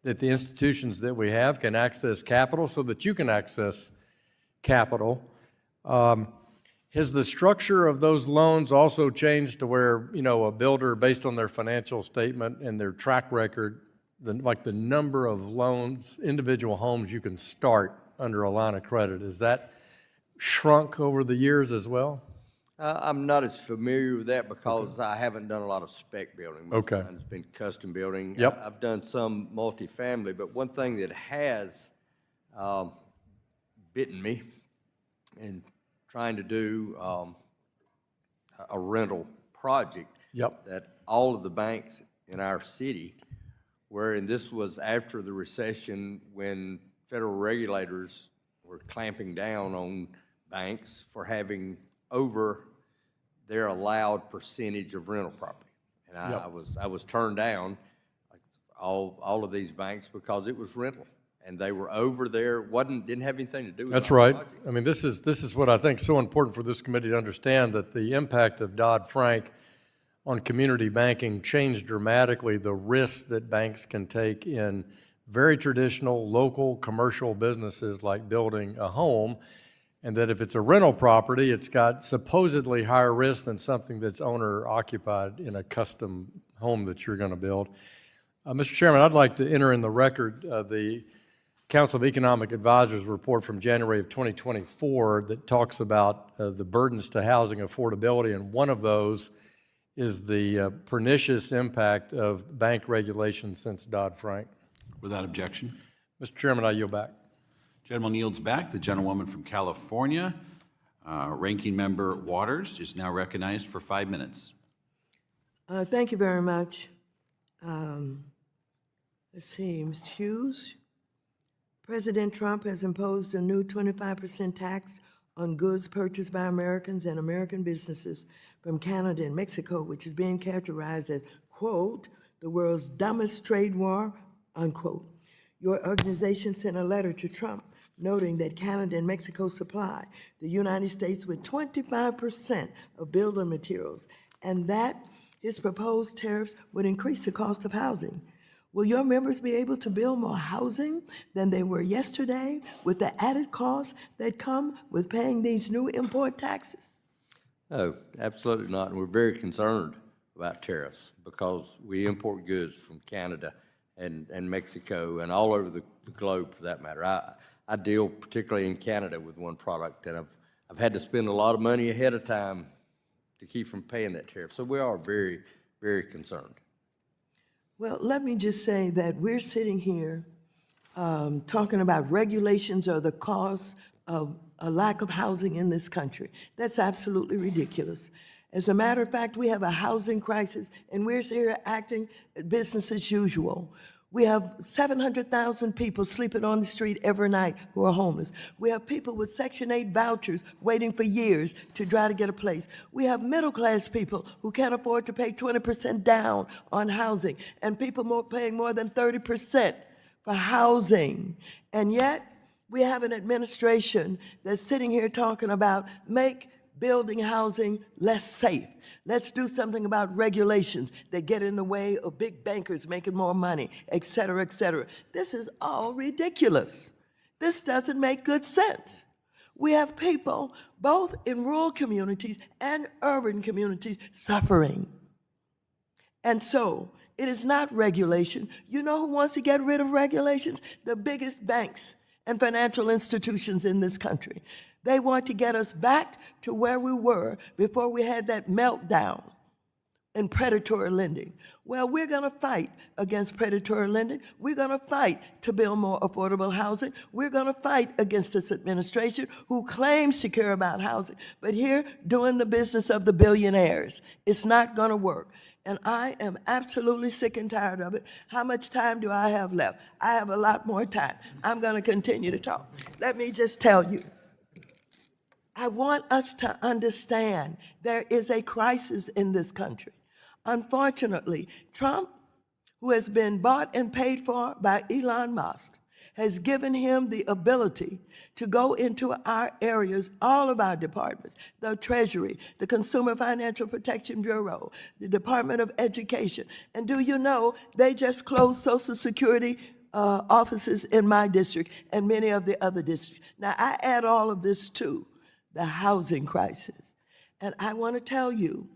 that the institutions that we have can access capital so that you can access capital. Has the structure of those loans also changed to where, you know, a builder, based on their financial statement and their track record, like the number of loans, individual homes you can start under a line of credit, is that shrunk over the years as well? I'm not as familiar with that because I haven't done a lot of spec building. Most Okay. of mine's been custom building. Yep. I've done some multifamily, but one thing that has bitten me in trying to do a rental project. Yep. That all of the banks in our city were, and this was after the recession when federal regulators were clamping down on banks for having over their allowed percentage of rental property. And I was turned down, like, all of these banks because it was rental. And they were over there, didn't have anything to do with That's our right. project. I mean, this is what I think is so important for this committee to understand, that the impact of Dodd-Frank on community banking changed dramatically the risks that banks can take in very traditional, local, commercial businesses like building a home, and that if it's a rental property, it's got supposedly higher risk than something that's owner-occupied in a custom home that you're going to build. Mr. Chairman, I'd like to enter in the record the Council of Economic Advisors report from January of 2024 that talks about the burdens to housing affordability, and one of those is the pernicious impact of bank regulation since Dodd-Frank. Without objection. Mr. Chairman, I yield back. Gentleman yields back. The gentlewoman from California, Ranking Member Waters, is now recognized for 5 minutes. Thank you very much. Let's see, Mr. Hughes. President Trump has imposed a new 25% tax on goods purchased by Americans and American businesses from Canada and Mexico, which is being characterized as, quote, the world's dumbest trade war, unquote. Your organization sent a letter to Trump noting that Canada and Mexico supply the United States with 25% of building materials, and that his proposed tariffs would increase the cost of housing. Will your members be able to build more housing than they were yesterday with the added costs that come with paying these new import taxes? No, absolutely not. And we're very concerned about tariffs because we import goods from Canada and Mexico and all over the globe for that matter. I deal particularly in Canada with one product, and I've had to spend a lot of money ahead of time to keep from paying that tariff. So we are very, very concerned. Well, let me just say that we're sitting here talking about regulations or the cost of a lack of housing in this country. That's absolutely ridiculous. As a matter of fact, we have a housing crisis, and we're here acting business as usual. We have 700,000 people sleeping on the street every night who are homeless. We have people with Section 8 vouchers waiting for years to try to get a place. We have middle-class people who can't afford to pay 20% down on housing, and people paying more than 30% for housing. And yet, we have an administration that's sitting here talking about make building housing less safe. Let's do something about regulations that get in the way of big bankers making more money, et cetera, et cetera. This is all ridiculous. This doesn't make good sense. We have people, both in rural communities and urban communities, suffering. And so, it is not regulation. You know who wants to get rid of regulations? The biggest banks and financial institutions in this country. They want to get us back to where we were before we had that meltdown in predatory lending. Well, we're going to fight against predatory lending. We're going to fight to build more affordable housing. We're going to fight against this administration who claims to care about housing, but here doing the business of the billionaires. It's not going to work. and I am absolutely sick and tired of it. How much time do I have left? I have a lot more time. I'm going to continue to talk. Let me just tell you, I want us to understand there is a crisis in this country. Unfortunately, Trump, who has been bought and paid for by Elon Musk, has given him the ability to go into our areas, all of our departments, the Treasury, the Consumer Financial Protection Bureau, the Department of Education. And do you know, they just closed Social Security offices in my district and many of the other districts. Now, I add all of this to the housing crisis. And I want to tell you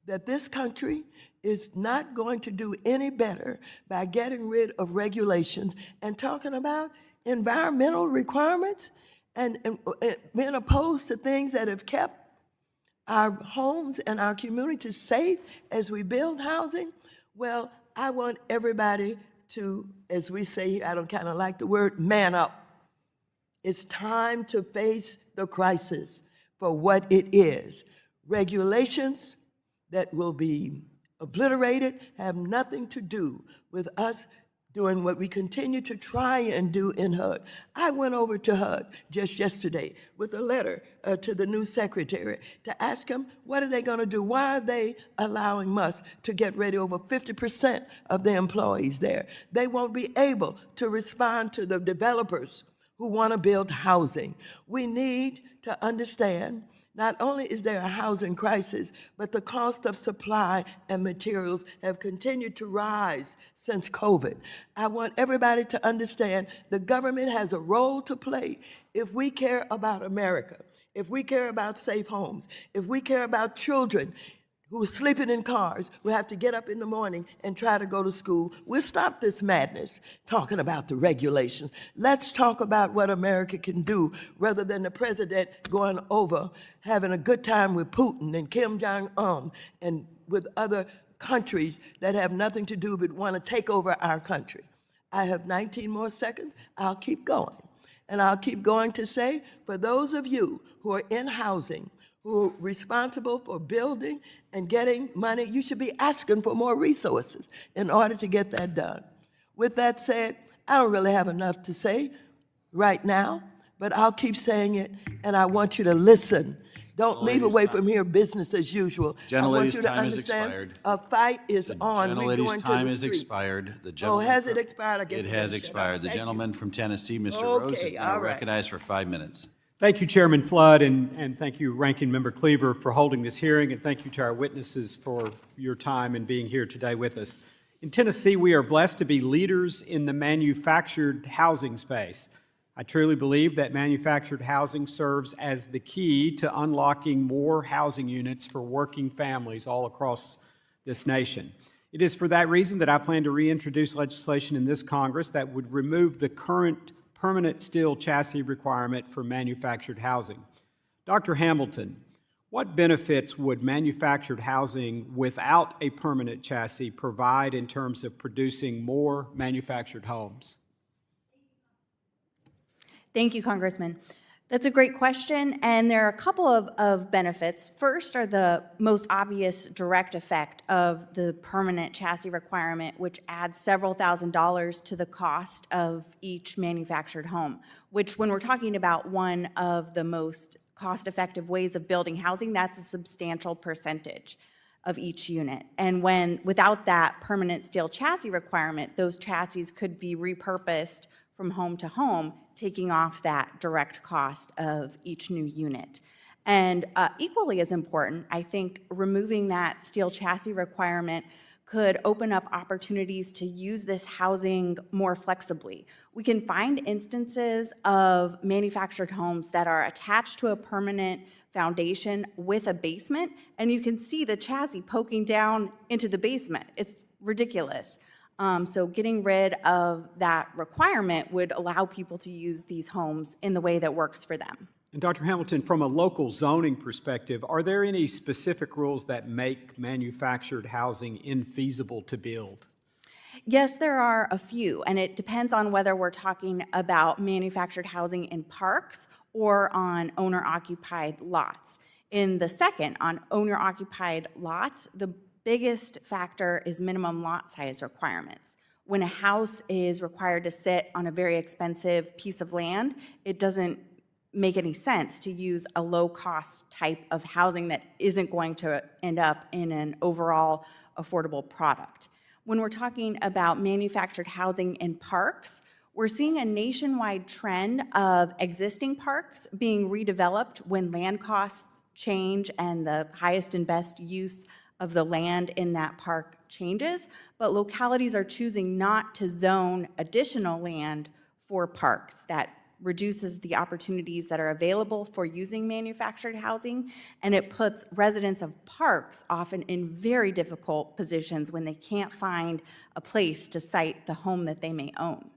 that this country is not going to do any better by getting rid of regulations and talking about environmental requirements and being opposed to things that have kept our homes and our communities safe as we build housing. Well, I want everybody to, as we say here, I don't kind of like the word, man up. It's time to face the crisis for what it is. Regulations that will be obliterated have nothing to do with us doing what we continue to try and do in HUD. I went over to HUD just yesterday with a letter to the new secretary to ask him, what are they going to do? Why are they allowing Musk to get rid of over 50% of the employees there? They won't be able to respond to the developers who want to build housing. We need to understand not only is there a housing crisis, but the cost of supply and materials have continued to rise since COVID. I want everybody to understand the government has a role to play if we care about America, if we care about safe homes, if we care about children who are sleeping in cars, who have to get up in the morning and try to go to school. We'll stop this madness talking about the regulations. Let's talk about what America can do rather than the president going over, having a good time with Putin and Kim Jong-un and with other countries that have nothing to do but want to take over our country. I have 19 more seconds. I'll keep going. And I'll keep going to say, for those of you who are in housing, who are responsible for building and getting money, you should be asking for more resources in order to get that done. With that said, I don't really have enough to say right now, but I'll keep saying it, and I want you to listen. Don't leave away from here business as usual. Gentlelady's I want time you has to understand expired. a fight is on. We're Gentlelady's going to time the has streets. expired. The Oh, gentleman has it from- expired? I guess It I has better shut expired. up. The Thank you. gentleman from Tennessee, Mr. Rose, is Okay, now all right. recognized for 5 minutes. Thank you, Chairman Flood, and thank you, Ranking Member Cleaver, for holding this hearing, and thank you to our witnesses for your time and being here today with us. In Tennessee, we are blessed to be leaders in the manufactured housing space. I truly believe that manufactured housing serves as the key to unlocking more housing units for working families all across this nation. It is for that reason that I plan to reintroduce legislation in this Congress that would remove the current permanent steel chassis requirement for manufactured housing. Dr. Hamilton, what benefits would manufactured housing without a permanent chassis provide in terms of producing more manufactured homes? Thank you, Congressman. That's a great question, and there are a couple of benefits. First are the most obvious direct effect of the permanent chassis requirement, which adds several $1,000s to the cost of each manufactured home, which when we're talking about one of the most cost-effective ways of building housing, that's a substantial percentage of each unit. And without that permanent steel chassis requirement, those chassis could be repurposed from home to home, taking off that direct cost of each new unit. And equally as important, I think removing that steel chassis requirement could open up opportunities to use this housing more flexibly. We can find instances of manufactured homes that are attached to a permanent foundation with a basement, and you can see the chassis poking down into the basement. It's ridiculous. So getting rid of that requirement would allow people to use these homes in the way that works for them. And Dr. Hamilton, from a local zoning perspective, are there any specific rules that make manufactured housing infeasible to build? Yes, there are a few, and it depends on whether we're talking about manufactured housing in parks or on owner-occupied lots. In the second, on owner-occupied lots, the biggest factor is minimum lot size requirements. When a house is required to sit on a very expensive piece of land, it doesn't make any sense to use a low-cost type of housing that isn't going to end up in an overall affordable product. When we're talking about manufactured housing in parks, we're seeing a nationwide trend of existing parks being redeveloped when land costs change and the highest and best use of the land in that park changes, but localities are choosing not to zone additional land for parks. That reduces the opportunities that are available for using manufactured housing, and it puts residents of parks often in very difficult positions when they can't find a place to site the home that they may own.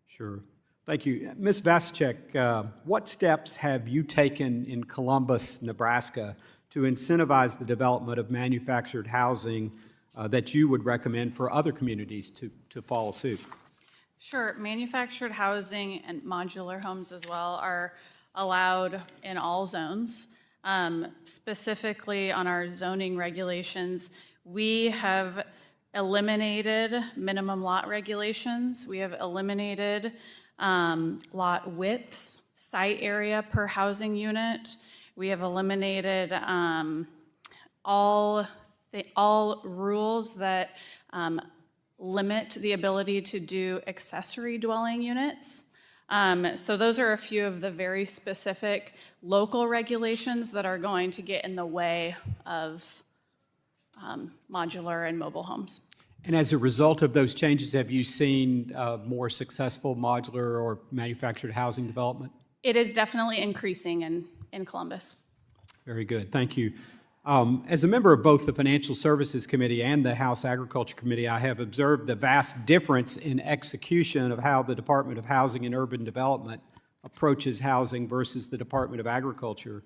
Sure. Thank you. Ms. Vasicek, what steps have you taken in Columbus, Nebraska, to incentivize the development of manufactured housing that you would recommend for other communities to follow suit? Sure. Manufactured housing and modular homes as well are allowed in all zones. Specifically on our zoning regulations, we have eliminated minimum lot regulations. We have eliminated lot widths, site area per housing unit. We have eliminated all rules that limit the ability to do accessory dwelling units. So those are a few of the very specific local regulations that are going to get in the way of modular and mobile homes. And as a result of those changes, have you seen more successful modular or manufactured housing development? It is definitely increasing in Columbus. Very good, thank you. As a member of both the Financial Services Committee and the House Agriculture Committee, I have observed the vast difference in execution of how the Department of Housing and Urban Development approaches housing versus the Department of Agriculture.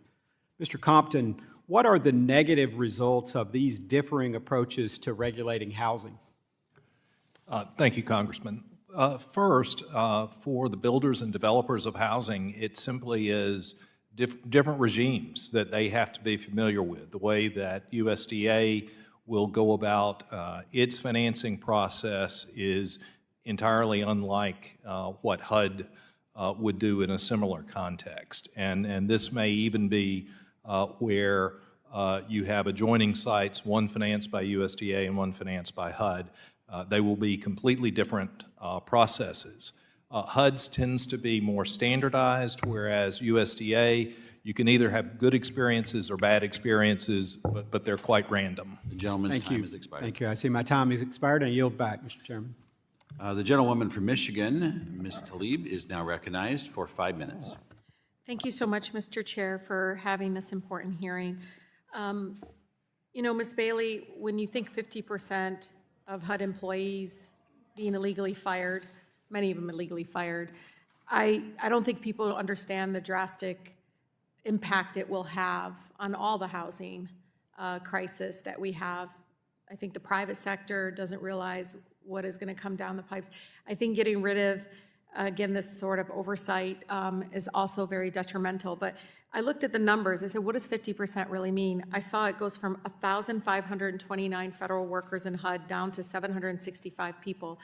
Mr. Compton, what are the negative results of these differing approaches to regulating housing? Thank you, Congressman. First, for the builders and developers of housing, it simply is different regimes that they have to be familiar with. The way that USDA will go about its financing process is entirely unlike what HUD would do in a similar context. And this may even be where you have adjoining sites, one financed by USDA and one financed by HUD. They will be completely different processes. HUD's tends to be more standardized, whereas USDA, you can either have good experiences or bad experiences, but they're quite random. The gentleman's Thank time you. has expired. Thank you. I see my time has expired. I yield back, Mr. Chairman. The gentlewoman from Michigan, Ms. Talib, is now recognized for 5 minutes. Thank you so much, Mr. Chair, for having this important hearing. You know, Ms. Bailey, when you think 50% of HUD employees being illegally fired, many of them illegally fired, I don't think people understand the drastic impact it will have on all the housing crisis that we have. I think the private sector doesn't realize what is going to come down the pipes. I think getting rid of, again, this sort of oversight is also very detrimental. But I looked at the numbers. I said, what does 50% really mean? I saw it goes from 1,529 federal workers in HUD down to 765 people.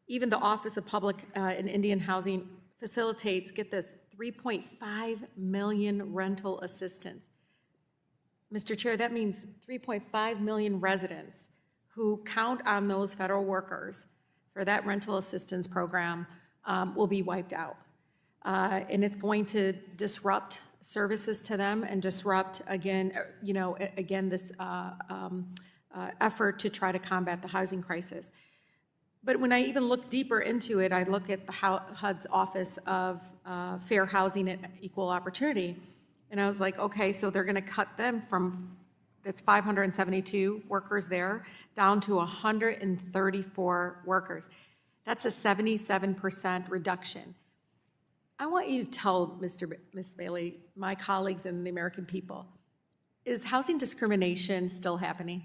Even the Office of Public and Indian Housing facilitates, get this, 3.5 million rental assistants. Mr. Chair, that means 3.5 million residents who count on those federal workers for that rental assistance program will be wiped out. And it's going to disrupt services to them and disrupt, again, this effort to try to combat the housing crisis. But when I even look deeper into it, I look at the HUD's Office of Fair Housing and Equal Opportunity, and I was like, okay, so they're gonna cut them from, it's 572 workers there, down to 134 workers. That's a 77% reduction. I want you to tell Ms. Bailey, my colleagues and the American people, is housing discrimination still happening?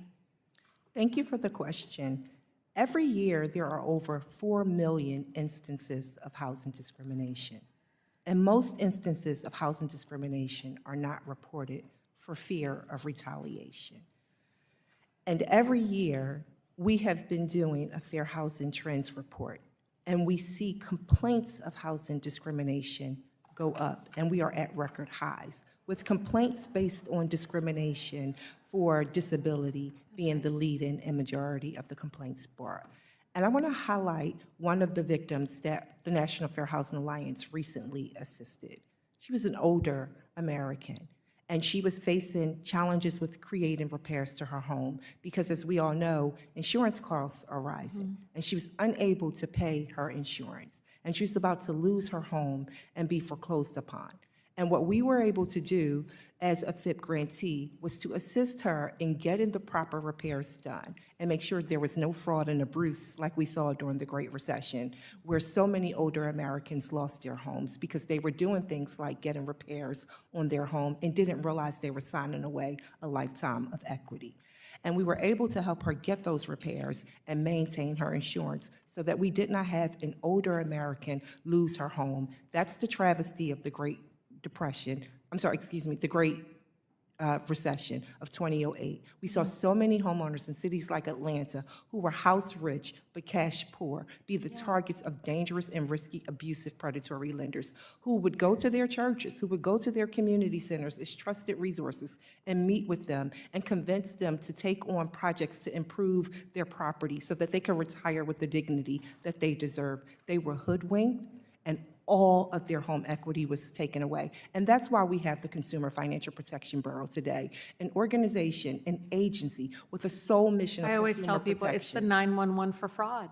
Thank you for the question. Every year, there are over 4 million instances of housing discrimination. And most instances of housing discrimination are not reported for fear of retaliation. And every year, we have been doing a Fair Housing Trends report, and we see complaints of housing discrimination go up, and we are at record highs, with complaints based on discrimination for disability being the leading and majority of the complaints brought. And I want to highlight one of the victims that the National Fair Housing Alliance recently assisted. She was an older American, and she was facing challenges with creating repairs to her home because, as we all know, insurance costs are rising, and she was unable to pay her insurance, and she was about to lose her home and be foreclosed upon. And what we were able to do as a FIP grantee was to assist her in getting the proper repairs done and make sure there was no fraud and abuse like we saw during the Great Recession, where so many older Americans lost their homes because they were doing things like getting repairs on their home and didn't realize they were signing away a lifetime of equity. And we were able to help her get those repairs and maintain her insurance so that we did not have an older American lose her home. That's the travesty of the Great Depression, the Great Recession of 2008. We saw so many homeowners in cities like Atlanta who were house rich but cash poor be the targets of dangerous and risky abusive predatory lenders who would go to their churches, who would go to their community centers as trusted resources and meet with them and convince them to take on projects to improve their property so that they can retire with the dignity that they deserve. They were hoodwinked, and all of their home equity was taken away. And that's why we have the Consumer Financial Protection Bureau today, an organization, an agency with a sole mission of I always consumer tell people it's the protection. 911 for fraud.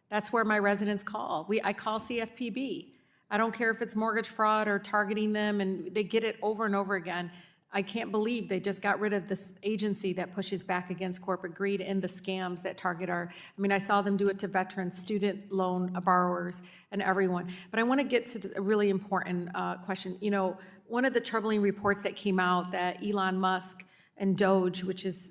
That's where my residents call. I call CFPB. I don't care if it's mortgage fraud or targeting them, and they get it over and over again. I can't believe they just got rid of this agency that pushes back against corporate greed and the scams that target I saw them do it to veterans, student loan borrowers, and everyone. But I want to get to a really important question. You know, one of the troubling reports that came out that Elon Musk and Doge,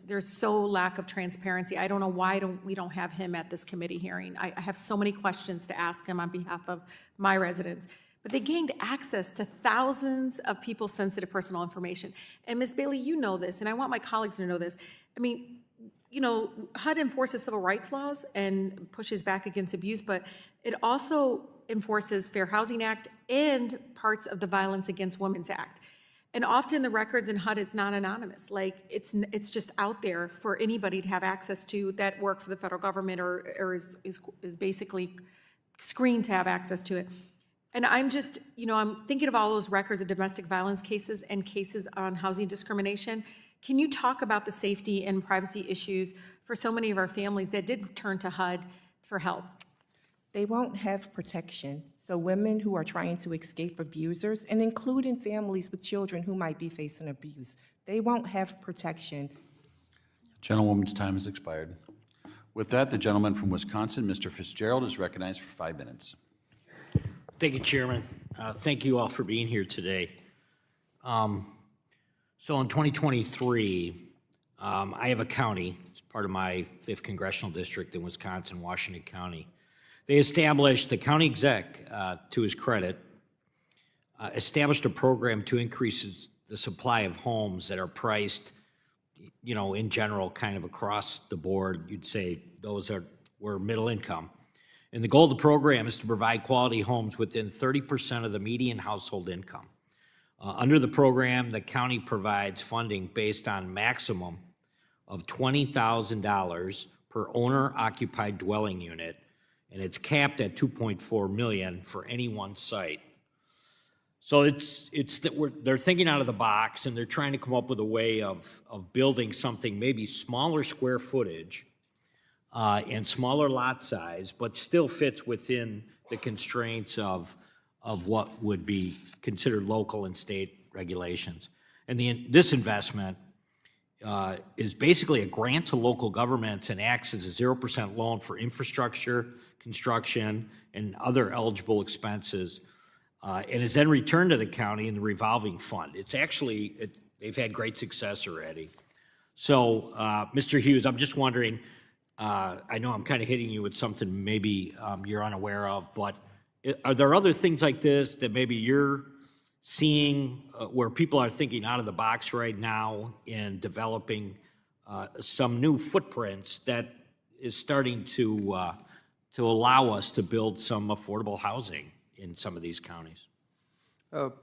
there's so lack of transparency. I don't know why we don't have him at this committee hearing. I have so many questions to ask him on behalf of my residents. But they gained access to thousands of people's sensitive personal information. And Ms. Bailey, you know this, and I want my colleagues to know this. HUD enforces civil rights laws and pushes back against abuse, but it also enforces Fair Housing Act and parts of the Violence Against Women's Act. And often the records in HUD is not anonymous. Like, it's just out there for anybody to have access to that work for the federal government or is basically screened to have access to it. And I'm just, I'm thinking of all those records of domestic violence cases and cases on housing discrimination. Can you talk about the safety and privacy issues for so many of our families that did turn to HUD for help? They won't have protection. So women who are trying to escape abusers, and including families with children who might be facing abuse, they won't have protection. Gentlewoman's time has expired. With that, the gentleman from Wisconsin, Mr. Fitzgerald, is recognized for 5 minutes. Thank you, Chairman. Thank you all for being here today. So in 2023, I have a county, it's part of my 5th congressional district in Wisconsin, Washington County. They established, the county exec, to his credit, established a program to increase the supply of homes that are priced, in general, kind of across the board. You'd say those were middle income. And the goal of the program is to provide quality homes within 30% of the median household income. Under the program, the county provides funding based on maximum of $20,000 per owner-occupied dwelling unit, and it's capped at $2.4 million for any one site. So it's that they're thinking out of the box, and they're trying to come up with a way of building something maybe smaller square footage, and smaller lot size, but still fits within the constraints of what would be considered local and state regulations. And this investment is basically a grant to local governments and acts as a 0% loan for infrastructure, construction, and other eligible expenses, and is then returned to the county in the revolving fund. They've had great success already. So, Mr. Hughes, I'm just wondering, I know I'm kind of hitting you with something maybe you're unaware of, but are there other things like this that maybe you're seeing where people are thinking out of the box right now in developing some new footprints that is starting to allow us to build some affordable housing in some of these counties.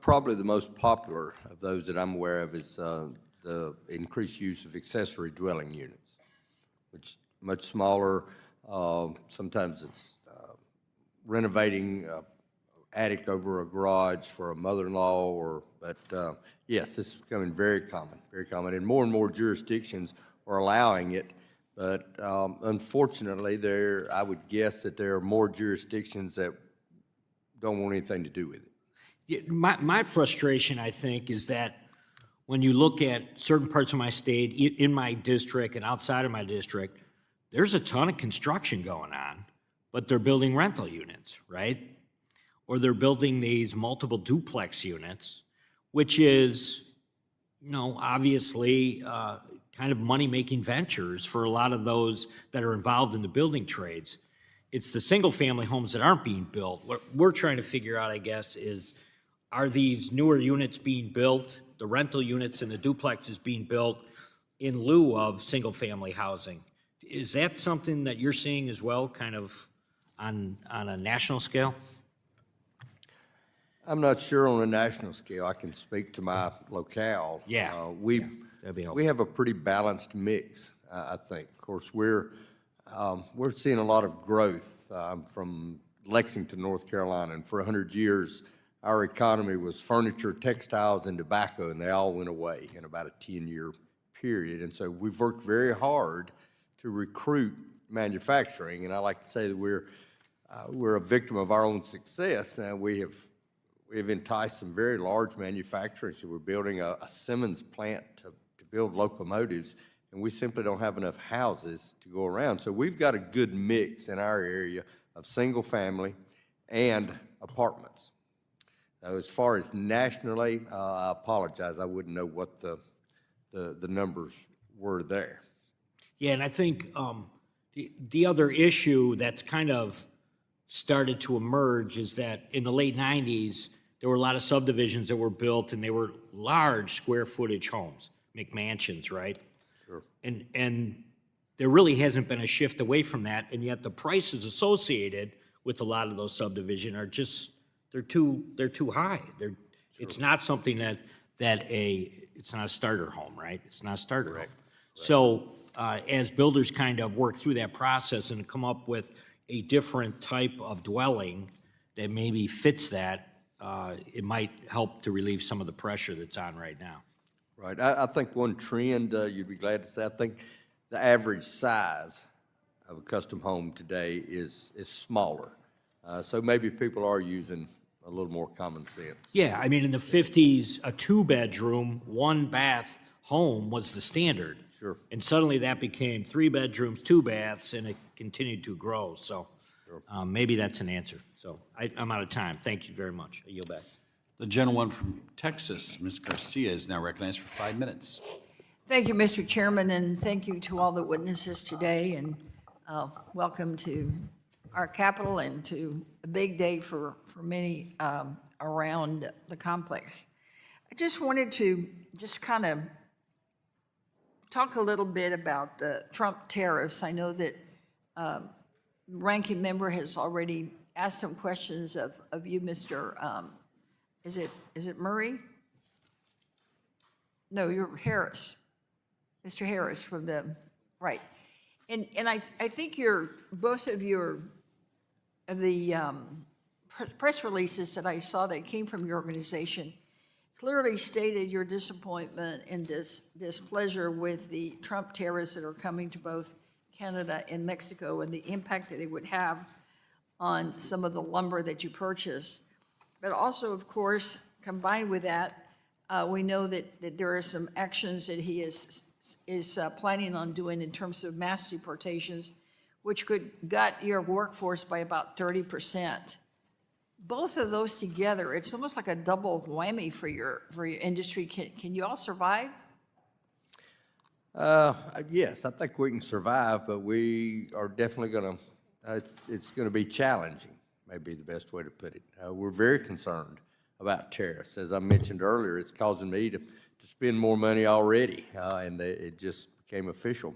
Probably the most popular of those that I'm aware of is the increased use of accessory dwelling units, which much smaller. Sometimes it's renovating attic over a garage for a mother-in-law, but yes, it's becoming very common, and more jurisdictions are allowing it. But unfortunately, I would guess that there are more jurisdictions that don't want anything to do with it. Yeah, my frustration, I think, is that when you look at certain parts of my state, in my district and outside of my district, there's a ton of construction going on, but they're building rental units, right? Or they're building these multiple duplex units, which is, obviously kind of money-making ventures for a lot of those that are involved in the building trades. It's the single-family homes that aren't being built. What we're trying to figure out, I guess, is are these newer units being built, the rental units and the duplexes being built in lieu of single-family housing? Is that something that you're seeing as well, kind of on a national scale? I'm not sure on a national scale. I can speak to my locale. Yeah. That'd be helpful. We have a pretty balanced mix, I think. Of course, we're seeing a lot of growth. I'm from Lexington, North Carolina, and for 100 years, our economy was furniture, textiles, and tobacco, and they all went away in about a 10-year period. And so we've worked very hard to recruit manufacturing, and I like to say that we're a victim of our own success. We have enticed some very large manufacturers. So we're building a Simmons plant to build locomotives, and we simply don't have enough houses to go around. So we've got a good mix in our area of single family and apartments. Now, as far as nationally, I apologize, I wouldn't know what the numbers were there. Yeah, and I think the other issue that's kind of started to emerge is that in the late 90s, there were a lot of subdivisions that were built, and they were large square footage homes, McMansions, right? Sure. And there really hasn't been a shift away from that, and yet the prices associated with a lot of those subdivisions are just, they're too high. It's not something it's not a starter home, right? It's not a starter home. So as builders kind of work through that process and come up with a different type of dwelling that maybe fits that, it might help to relieve some of the pressure that's on right now. Right. I think one trend, you'd be glad to say, I think the average size of a custom home today is smaller. So maybe people are using a little more common sense. Yeah, I mean, in the 50s, a 2-bedroom, 1-bath home was the standard. Sure. And suddenly that became 3 bedrooms, 2 baths, and it continued to grow. So maybe that's an answer. So I'm out of time. Thank you very much. I yield back. The gentleman from Texas, Ms. Garcia, is now recognized for 5 minutes. Thank you, Mr. Chairman, and thank you to all the witnesses today, and welcome to our capital and to a big day for many around the complex. I just wanted to kind of talk a little bit about the Trump tariffs. I know that ranking member has already asked some questions of you, Mr. Is it Murray? No, you're Harris. Mr. Harris from the, right. And I think both of the press releases that I saw that came from your organization clearly stated your disappointment and displeasure with the Trump tariffs that are coming to both Canada and Mexico and the impact that it would have on some of the lumber that you purchase. But also, of course, combined with that, we know that there are some actions that he is planning on doing in terms of mass deportations, which could gut your workforce by about 30%. Both of those together, it's almost like a double whammy for your industry. Can you all survive? Yes, I think we can survive, but we are definitely going to, it's going to be challenging, may be the best way to put it. We're very concerned about tariffs. As I mentioned earlier, it's causing me to spend more money already, and it just became official.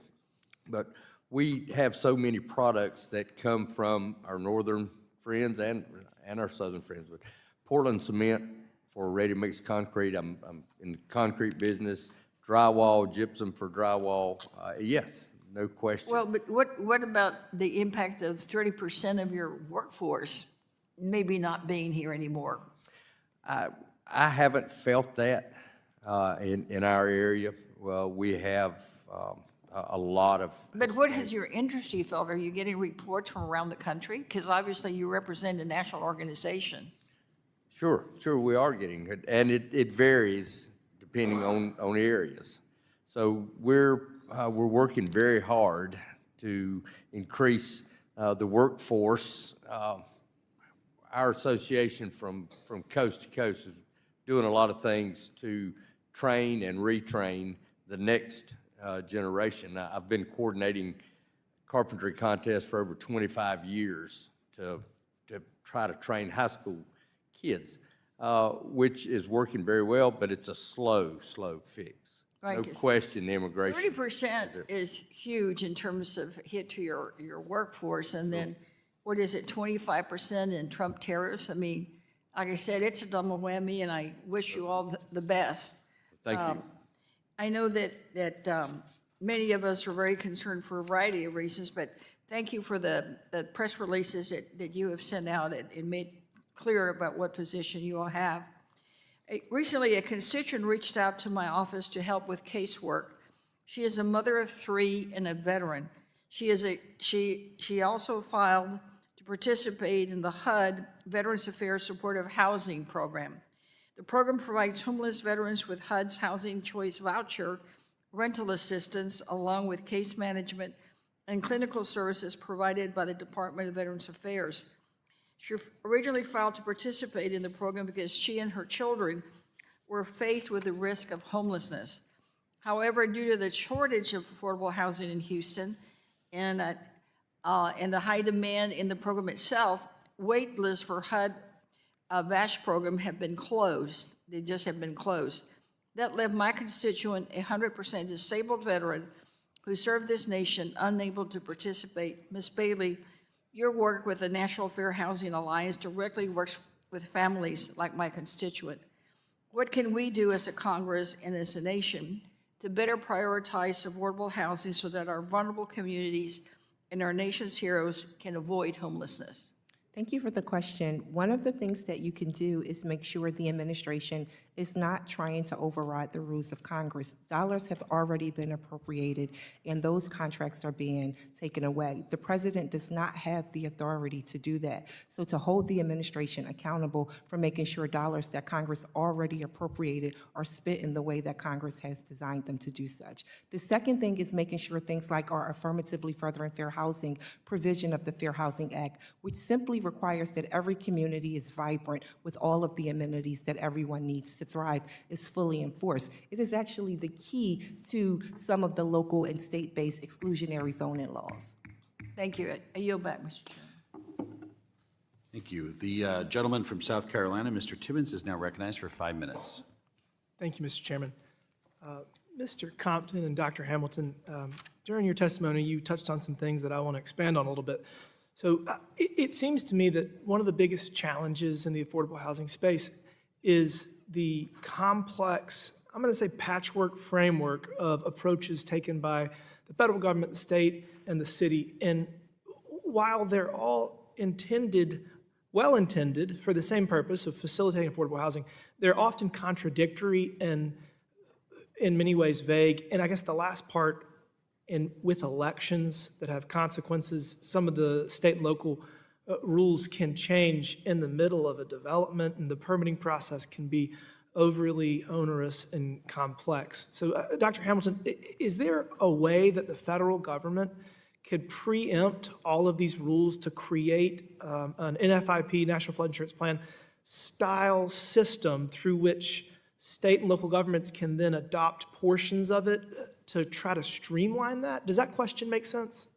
But we have so many products that come from our northern friends and our southern friends. But Portland cement for ready-mix concrete, I'm in the concrete business, drywall, gypsum for drywall, yes, no question. Well, but what about the impact of 30% of your workforce maybe not being here anymore? I haven't felt that in our area. Well, we have a lot of. But what has your industry felt? Are you getting reports from around the country? Because obviously you represent a national organization. Sure, we are getting it, and it varies depending on areas. So we're working very hard to increase the workforce. Our association from coast to coast is doing a lot of things to train and retrain the next generation. I've been coordinating carpentry contests for over 25 years to try to train high school kids, which is working very well, but it's a slow fix. Right, No 'cause question, the immigration. 30% is huge in terms of hit to your workforce, and then, what is it, 25% in Trump tariffs? I mean, like I said, it's a double whammy, and I wish you all the best. Thank you. I know that many of us are very concerned for a variety of reasons, but thank you for the press releases that you have sent out and made clear about what position you all have. Recently, a constituent reached out to my office to help with casework. She is a mother of 3 and a veteran. She also filed to participate in the HUD Veterans Affairs Supportive Housing Program. The program provides homeless veterans with HUD's Housing Choice Voucher, rental assistance, along with case management and clinical services provided by the Department of Veterans Affairs. She originally filed to participate in the program because she and her children were faced with the risk of homelessness. However, due to the shortage of affordable housing in Houston and the high demand in the program itself, wait lists for HUD VASH program have been closed. They just have been closed. That left my constituent, a 100% disabled veteran who served this nation, unable to participate. Ms. Bailey, your work with the National Fair Housing Alliance directly works with families like my constituent. What can we do as a Congress and as a nation to better prioritize affordable housing so that our vulnerable communities and our nation's heroes can avoid homelessness? Thank you for the question. One of the things that you can do is make sure the administration is not trying to override the rules of Congress. Dollars have already been appropriated, and those contracts are being taken away. The president does not have the authority to do that. So to hold the administration accountable for making sure dollars that Congress already appropriated are spent in the way that Congress has designed them to do such. The second thing is making sure things like our affirmatively furthering fair housing provision of the Fair Housing Act, which simply requires that every community is vibrant with all of the amenities that everyone needs to thrive, is fully enforced. It is actually the key to some of the local and state-based exclusionary zoning laws. Thank you. I yield back, Mr. Chairman. Thank you. The gentleman from South Carolina, Mr. Timmons, is now recognized for 5 minutes. Thank you, Mr. Chairman. Mr. Compton and Dr. Hamilton, during your testimony, you touched on some things that I want to expand on a little bit. So it seems to me that one of the biggest challenges in the affordable housing space is the complex, I'm going to say patchwork framework of approaches taken by the federal government, the state, and the city. And while they're all well-intended for the same purpose of facilitating affordable housing, they're often contradictory and in many ways vague. And I guess the last part, with elections that have consequences, some of the state and local rules can change in the middle of a development, and the permitting process can be overly onerous and complex. So, Dr. Hamilton, is there a way that the federal government could preempt all of these rules to create an NFIP, National Flood Insurance Plan, style system through which state and local governments can then adopt portions of it to try to streamline that? Does that question make sense?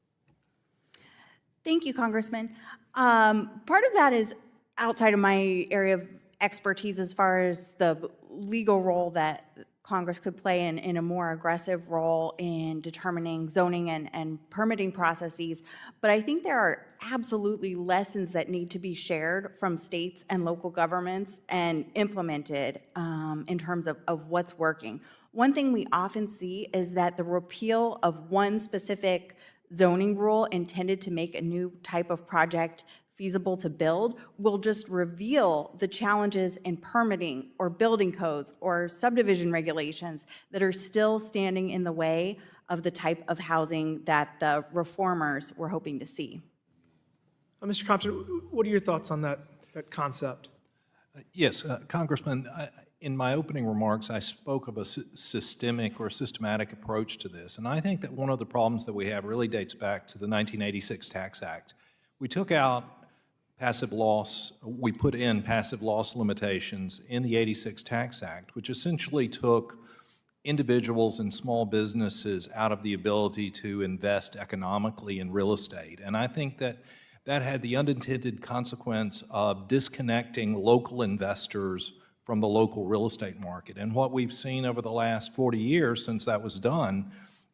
Thank you, Congressman. Part of that is outside of my area of expertise as far as the legal role that Congress could play in a more aggressive role in determining zoning and permitting processes. But I think there are absolutely lessons that need to be shared from states and local governments and implemented in terms of what's working. One thing we often see is that the repeal of one specific zoning rule intended to make a new type of project feasible to build will just reveal the challenges in permitting or building codes or subdivision regulations that are still standing in the way of the type of housing that the reformers were hoping to see. Mr. Compton, what are your thoughts on that concept? Yes, Congressman, in my opening remarks, I spoke of a systemic or systematic approach to this, and I think that one of the problems that we have really dates back to the 1986 Tax Act. We took out passive loss, we put in passive loss limitations in the 86 Tax Act, which essentially took individuals and small businesses out of the ability to invest economically in real estate. And I think that that had the unintended consequence of disconnecting local investors from the local real estate market. And what we've seen over the last 40 years since that was done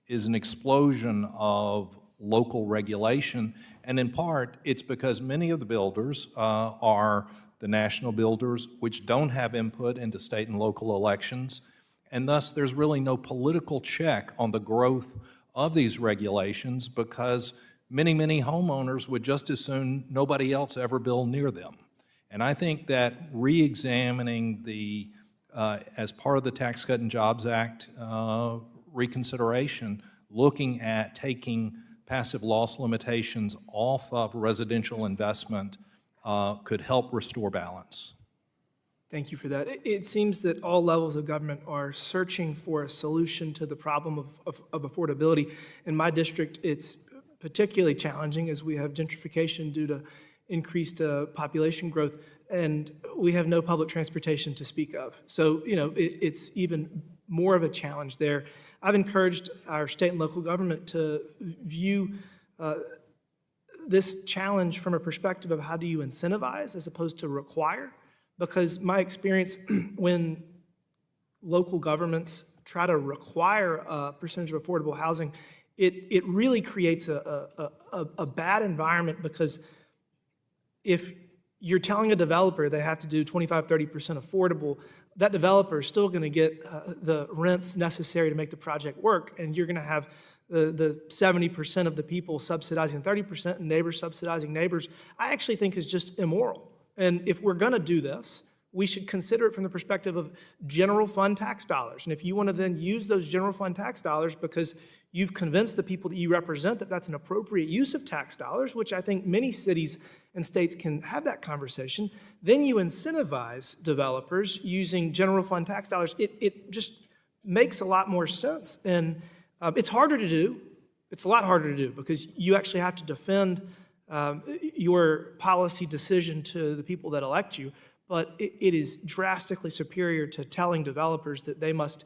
is an explosion of local regulation, and in part, it's because many of the builders are the national builders, which don't have input into state and local elections, and thus there's really no political check on the growth of these regulations because many, many homeowners would just as soon nobody else ever build near them. And I think that re-examining the, as part of the Tax Cut and Jobs Act reconsideration, looking at taking passive loss limitations off of residential investment could help restore balance. Thank you for that. It seems that all levels of government are searching for a solution to the problem of affordability. In my district, it's particularly challenging as we have gentrification due to increased population growth, and we have no public transportation to speak of. So, it's even more of a challenge there. I've encouraged our state and local government to view this challenge from a perspective of how do you incentivize as opposed to require, because my experience when local governments try to require a percentage of affordable housing, it really creates a bad environment, because if you're telling a developer they have to do 25, 30% affordable, that developer is still going to get the rents necessary to make the project work, and you're going to have the 70% of the people subsidizing 30% and neighbors subsidizing neighbors. I actually think is just immoral. And if we're going to do this, we should consider it from the perspective of general fund tax dollars. And if you want to then use those general fund tax dollars because you've convinced the people that you represent that that's an appropriate use of tax dollars, which I think many cities and states can have that conversation, then you incentivize developers using general fund tax dollars. It just makes a lot more sense. And it's harder to do. It's a lot harder to do because you actually have to defend your policy decision to the people that elect you. But it is drastically superior to telling developers that they must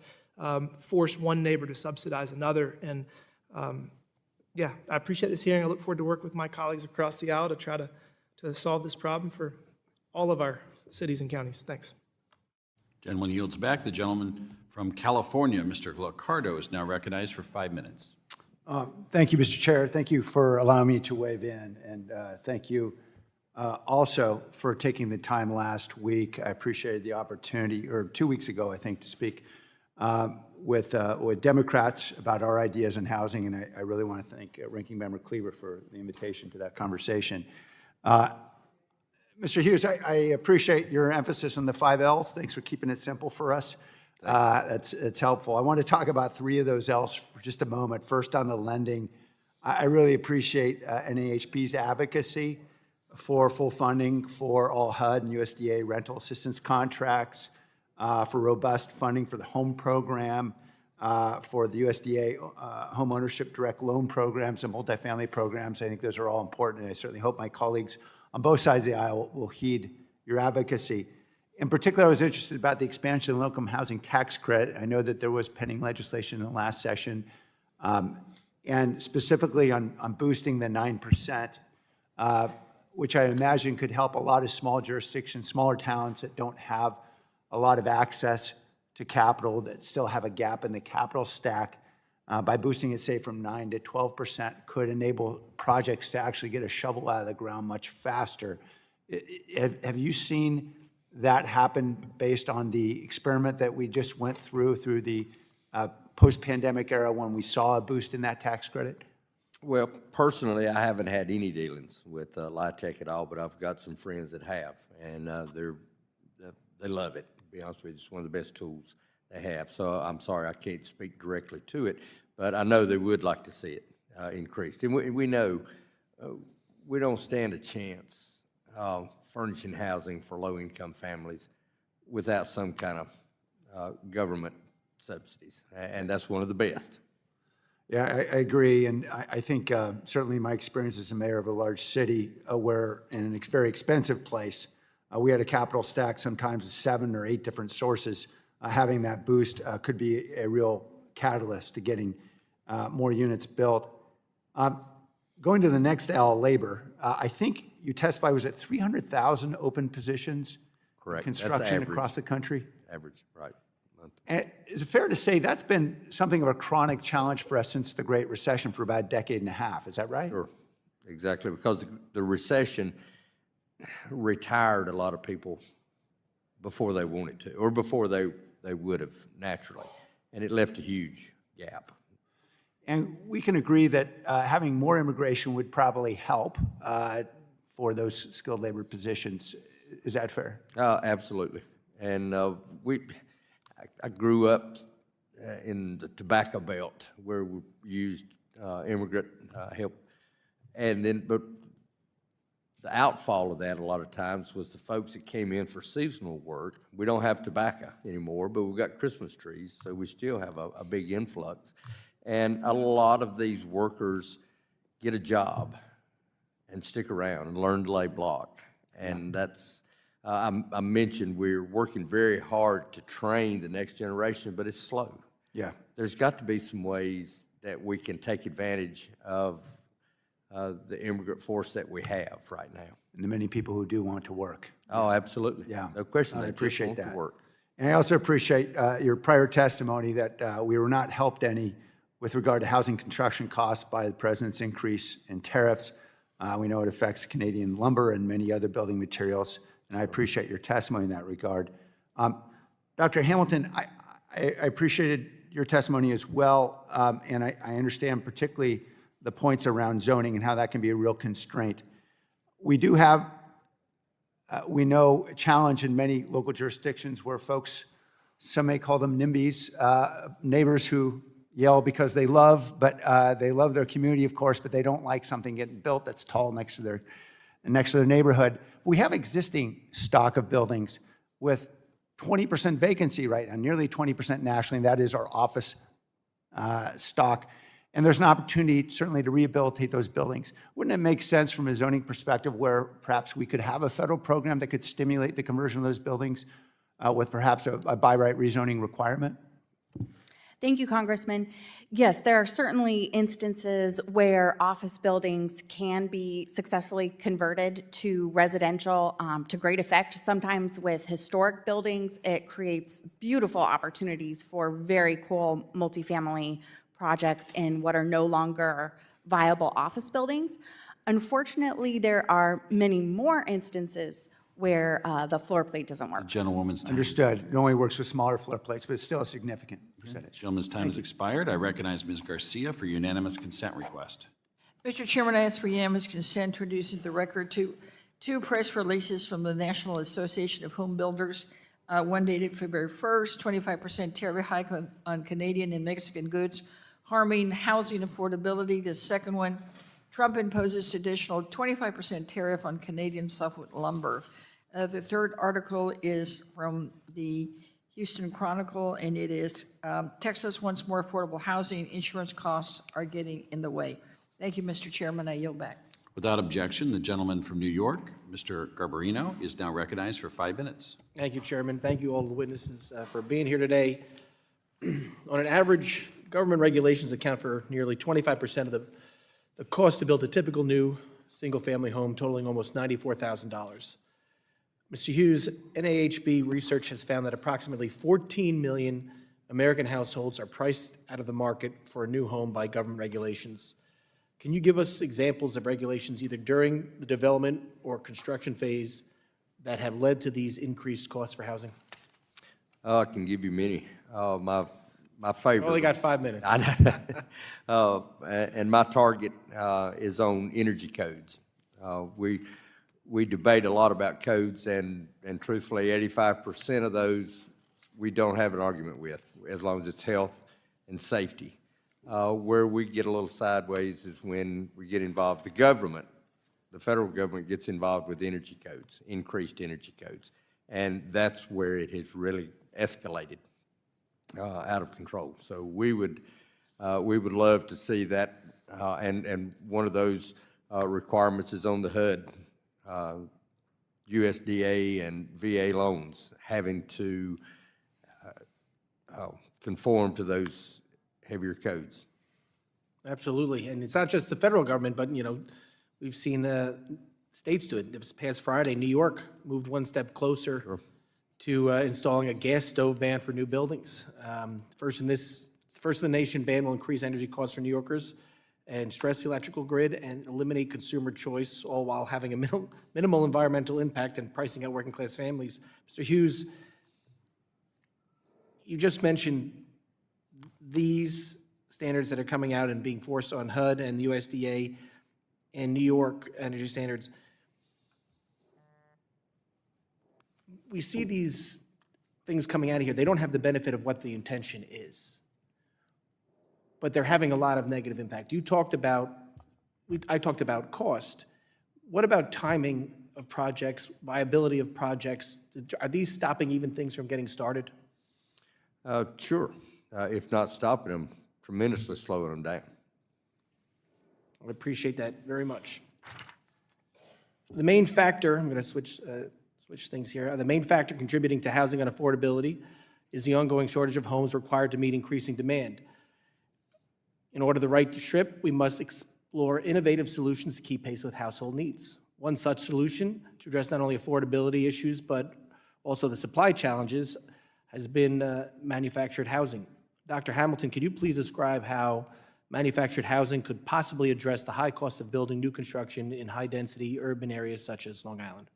force one neighbor to subsidize another. And yeah, I appreciate this hearing. I look forward to work with my colleagues across the aisle to try to solve this problem for all of our cities and counties. Thanks. Gentleman yields back. The gentleman from California, Mr. Liccardo, is now recognized for 5 minutes. Thank you, Mr. Chair. Thank you for allowing me to weigh in, and thank you also for taking the time last week. I appreciated the opportunity, or 2 weeks ago, I think, to speak with Democrats about our ideas on housing, and I really want to thank Ranking Member Cleaver for the invitation to that conversation. Mr. Hughes, I appreciate your emphasis on the 5 L's. Thanks for keeping it simple for us. It's helpful. I want to talk about 3 of those L's for just a moment. First, on the lending, I really appreciate NAHB's advocacy for full funding for all HUD and USDA rental assistance contracts, for robust funding for the home program, for the USDA home ownership direct loan programs and multifamily programs. I think those are all important, and I certainly hope my colleagues on both sides of the aisle will heed your advocacy. In particular, I was interested about the expansion of the low-income housing tax credit. I know that there was pending legislation in the last session, and specifically on boosting the 9%, which I imagine could help a lot of small jurisdictions, smaller towns that don't have a lot of access to capital that still have a gap in the capital stack, by boosting it, say, from 9 to 12%, could enable projects to actually get a shovel out of the ground much faster. Have you seen that happen based on the experiment that we just went through the post-pandemic era when we saw a boost in that tax credit? Well, personally, I haven't had any dealings with LIHTC at all, but I've got some friends that have, and they love it. To be honest with you, it's one of the best tools they have. So I'm sorry I can't speak directly to it, but I know they would like to see it increased. And we know we don't stand a chance furnishing housing for low-income families without some kind of government subsidies, and that's one of the best. Yeah, I agree, and I think certainly my experience as a mayor of a large city where in a very expensive place, we had a capital stack sometimes of 7 or 8 different sources. Having that boost could be a real catalyst to getting more units built. Going to the next L, labor, I think you testified, was it 300,000 open positions? Correct. That's Construction average. across the country? Average, right. And is it fair to say that's been something of a chronic challenge for us since the Great Recession for about a decade and a half? Is that right? Sure, exactly, because the recession retired a lot of people before they wanted to, or before they would have naturally, and it left a huge gap. And we can agree that having more immigration would probably help for those skilled labor positions. Is that fair? Absolutely, and I grew up in the tobacco belt where we used immigrant help, and then but the outfall of that a lot of times was the folks that came in for seasonal work. We don't have tobacco anymore, but we've got Christmas trees, so we still have a big influx. And a lot of these workers get a job and stick around and learn to lay block. And that's, I mentioned we're working very hard to train the next generation, but it's slow. Yeah. There's got to be some ways that we can take advantage of the immigrant force that we have right now. And the many people who do want to work. Oh, absolutely. Yeah. No question. I They just appreciate want to that. work. And I also appreciate your prior testimony that we were not helped any with regard to housing construction costs by the president's increase in tariffs. We know it affects Canadian lumber and many other building materials, and I appreciate your testimony in that regard. Dr. Hamilton, I appreciated your testimony as well, and I understand particularly the points around zoning and how that can be a real constraint. We do have, we know, a challenge in many local jurisdictions where folks, some may call them NIMBYs, neighbors who yell because they love their community, of course, but they don't like something getting built that's tall next to their neighborhood. We have existing stock of buildings with 20% vacancy right now, nearly 20% nationally, and that is our office stock. And there's an opportunity certainly to rehabilitate those buildings. Wouldn't it make sense from a zoning perspective where perhaps we could have a federal program that could stimulate the conversion of those buildings with perhaps a by right rezoning requirement? Thank you, Congressman. Yes, there are certainly instances where office buildings can be successfully converted to residential to great effect. Sometimes with historic buildings, it creates beautiful opportunities for very cool multifamily projects in what are no longer viable office buildings. Unfortunately, there are many more instances where the floor plate doesn't work. Gentlewoman's time. Understood. It only works with smaller floor plates, but it's still a significant percentage. Gentleman's time has expired. I recognize Ms. Garcia for unanimous consent request. Mr. Chairman, I ask for unanimous consent to introduce into the record two press releases from the National Association of Home Builders. One dated February 1st, 25% tariff hike on Canadian and Mexican goods, harming housing affordability. The second one, Trump imposes additional 25% tariff on Canadian softwood lumber. The third article is from the Houston Chronicle, and it is Texas wants more affordable housing. Insurance costs are getting in the way. Thank you, Mr. Chairman. I yield back. Without objection, the gentleman from New York, Mr. Garbarino, is now recognized for 5 minutes. Thank you, Chairman. Thank you, all the witnesses, for being here today. On an average, government regulations account for nearly 25% of the cost to build a typical new single-family home, totaling almost $94,000. Mr. Hughes, NAHB research has found that approximately 14 million American households are priced out of the market for a new home by government regulations. Can you give us examples of regulations either during the development or construction phase that have led to these increased costs for housing? I can give you many. My favorite. Only got 5 minutes. I know. And my target is on energy codes. We debate a lot about codes, and truthfully, 85% of those we don't have an argument with, as long as it's health and safety. Where we get a little sideways is when we get involved, the federal government gets involved with energy codes, increased energy codes. And that's where it has really escalated out of control. So we would love to see that, and one of those requirements is on the HUD, USDA and VA loans having to conform to those heavier codes. Absolutely, and it's not just the federal government, but, we've seen states do it. This past Friday, New York moved one step closer to installing a gas stove ban for new buildings. First in the nation, ban will increase energy costs for New Yorkers and stress the electrical grid and eliminate consumer choice, all while having a minimal environmental impact and pricing out working-class families. Mr. Hughes, you just mentioned these standards that are coming out and being forced on HUD and the USDA and New York energy standards. We see these things coming out of here. They don't have the benefit of what the intention is, but they're having a lot of negative impact. I talked about cost. What about timing of projects, viability of projects? Are these stopping even things from getting started? Sure. If not stopping them, tremendously slowing them down. I appreciate that very much. The main factor, I'm going to switch things here. The main factor contributing to housing unaffordability is the ongoing shortage of homes required to meet increasing demand. In order to right the ship, we must explore innovative solutions to keep pace with household needs. One such solution to address not only affordability issues, but also the supply challenges, has been manufactured housing. Dr. Hamilton, could you please describe how manufactured housing could possibly address the high cost of building new construction in high-density urban areas such as Long Island?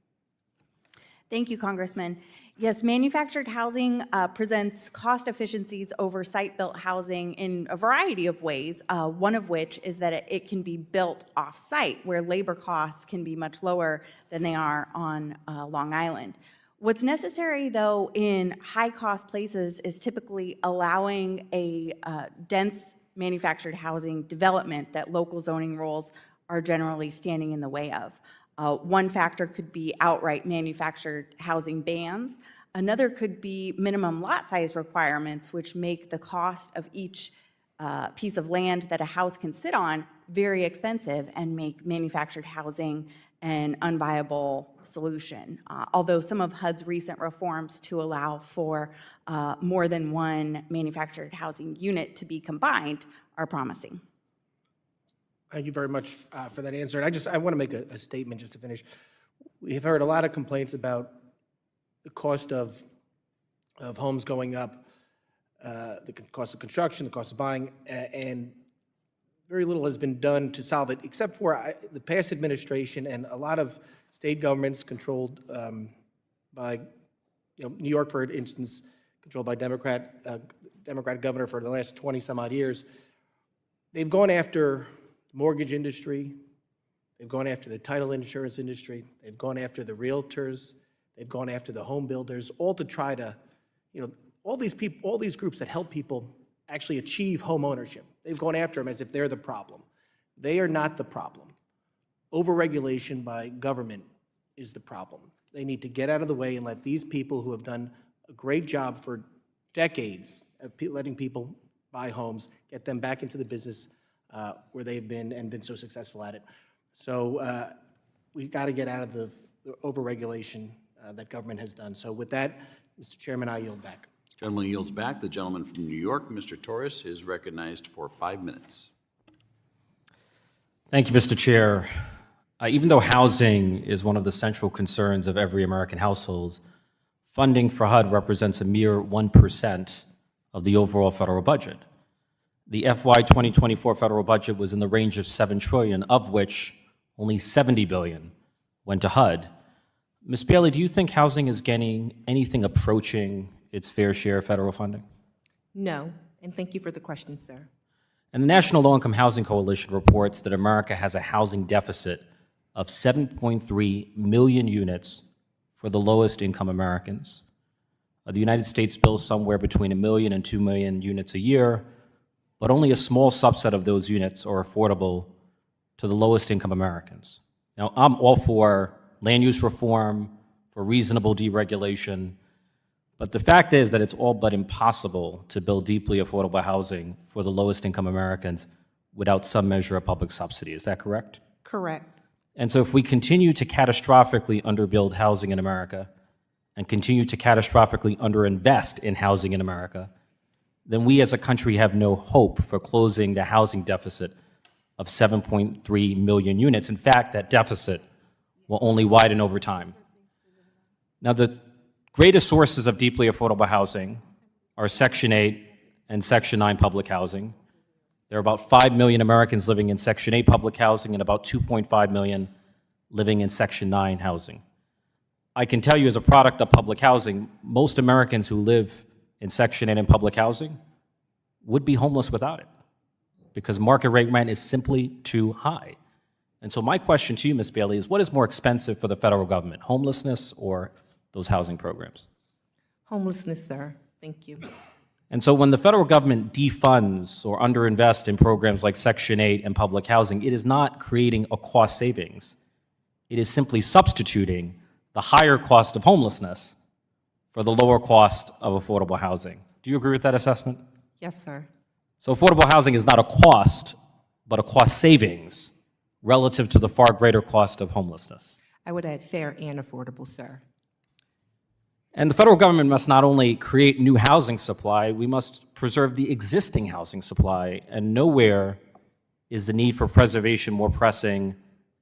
Thank you, Congressman. Yes, manufactured housing presents cost efficiencies over site-built housing in a variety of ways, one of which is that it can be built off-site, where labor costs can be much lower than they are on Long Island. What's necessary, though, in high-cost places is typically allowing a dense manufactured housing development that local zoning rules are generally standing in the way of. One factor could be outright manufactured housing bans. Another could be minimum lot size requirements, which make the cost of each piece of land that a house can sit on very expensive and make manufactured housing an unviable solution. Although some of HUD's recent reforms to allow for more than one manufactured housing unit to be combined are promising. Thank you very much for that answer. And I want to make a statement just to finish. We have heard a lot of complaints about the cost of homes going up, the cost of construction, the cost of buying, and very little has been done to solve it, except for the past administration and a lot of state governments controlled by, New York, for instance, controlled by Democratic governor for the last 20 some odd years. They've gone after the mortgage industry, they've gone after the title insurance industry, they've gone after the realtors, they've gone after the home builders, all to try to, all these people, all these groups that help people actually achieve home ownership. They've gone after them as if they're the problem. They are not the problem. Overregulation by government is the problem. They need to get out of the way and let these people who have done a great job for decades of letting people buy homes, get them back into the business where they've been and been so successful at it. So we've got to get out of the overregulation that government has done. So with that, Mr. Chairman, I yield back. Gentleman yields back. The gentleman from New York, Mr. Torres, is recognized for 5 minutes. Thank you, Mr. Chair. Even though housing is one of the central concerns of every American household, funding for HUD represents a mere 1% of the overall federal budget. The FY 2024 federal budget was in the range of $7 trillion, of which only $70 billion went to HUD. Ms. Bailey, do you think housing is getting anything approaching its fair share of federal funding? No, and thank you for the question, sir. And the National Low-Income Housing Coalition reports that America has a housing deficit of 7.3 million units for the lowest income Americans. The United States builds somewhere between 1 million and 2 million units a year, but only a small subset of those units are affordable to the lowest income Americans. Now, I'm all for land use reform, for reasonable deregulation, but the fact is that it's all but impossible to build deeply affordable housing for the lowest income Americans without some measure of public subsidy. Is that correct? Correct. And so if we continue to catastrophically underbuild housing in America and continue to catastrophically underinvest in housing in America, then we as a country have no hope for closing the housing deficit of 7.3 million units. In fact, that deficit will only widen over time. Now, the greatest sources of deeply affordable housing are Section 8 and Section 9 public housing. There are about 5 million Americans living in Section 8 public housing and about 2.5 million living in Section 9 housing. I can tell you as a product of public housing, most Americans who live in Section 8 and public housing would be homeless without it because market rate rent is simply too high. And so my question to you, Ms. Bailey, is what is more expensive for the federal government, homelessness or those housing programs? Homelessness, sir. Thank you. And so when the federal government defunds or underinvests in programs like Section 8 and public housing, it is not creating a cost savings. It is simply substituting the higher cost of homelessness for the lower cost of affordable housing. Do you agree with that assessment? Yes, sir. So affordable housing is not a cost, but a cost savings relative to the far greater cost of homelessness. I would add fair and affordable, sir. And the federal government must not only create new housing supply, we must preserve the existing housing supply, and nowhere is the need for preservation more pressing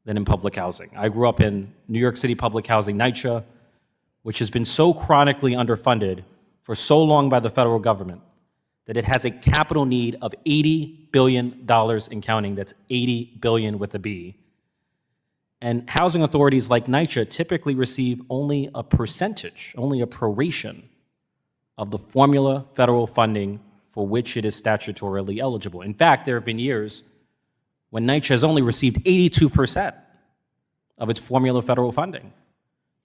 than in public housing. I grew up in New York City public housing, NYCHA, which has been so chronically underfunded for so long by the federal government that it has a capital need of $80 billion in counting. That's 80 billion with a B. And housing authorities like NYCHA typically receive only a percentage, only a proration of the formula federal funding for which it is statutorily eligible. In fact, there have been years when NYCHA has only received 82% of its formula federal funding.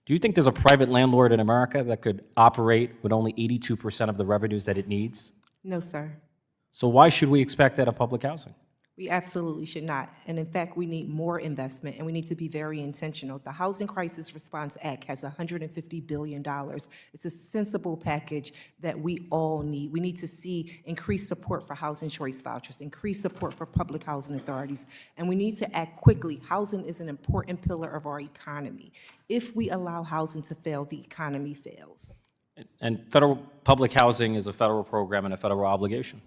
Do you think there's a private landlord in America that could operate with only 82% of the revenues that it needs? No, sir. So why should we expect that of public housing? We absolutely should not. And in fact, we need more investment and we need to be very intentional. The Housing Crisis Response Act has $150 billion. It's a sensible package that we all need. We need to see increased support for housing choice vouchers, increased support for public housing authorities, and we need to act quickly. Housing is an important pillar of our economy. If we allow housing to fail, the economy fails. And federal public housing is a federal program and a federal obligation.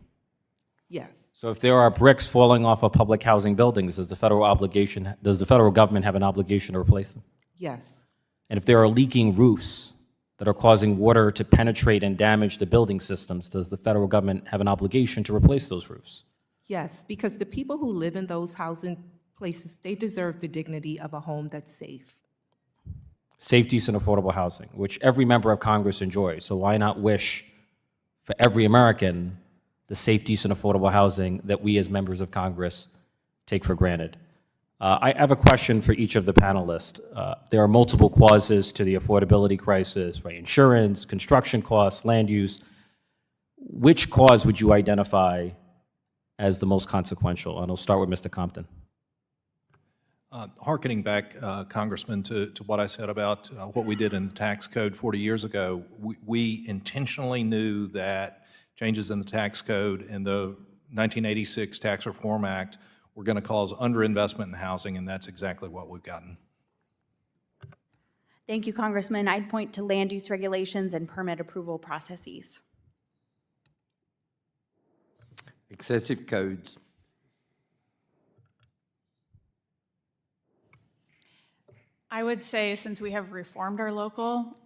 Yes. So if there are bricks falling off of public housing buildings, does the federal government have an obligation to replace them? Yes. And if there are leaking roofs that are causing water to penetrate and damage the building systems, does the federal government have an obligation to replace those roofs? Yes, because the people who live in those housing places, they deserve the dignity of a home that's safe. Safe, decent, affordable housing, which every member of Congress enjoys. So why not wish for every American the safe, decent, affordable housing that we as members of Congress take for granted? I have a question for each of the panelists. There are multiple causes to the affordability crisis, right? Insurance, construction costs, land use. Which cause would you identify as the most consequential? And I'll start with Mr. Compton. Hearkening back, Congressman, to what I said about what we did in the tax code 40 years ago, we intentionally knew that changes in the tax code in the 1986 Tax Reform Act were going to cause underinvestment in housing, and that's exactly what we've gotten. Thank you, Congressman. I'd point to land use regulations and permit approval processes. Excessive codes. would say, since we have reformed our local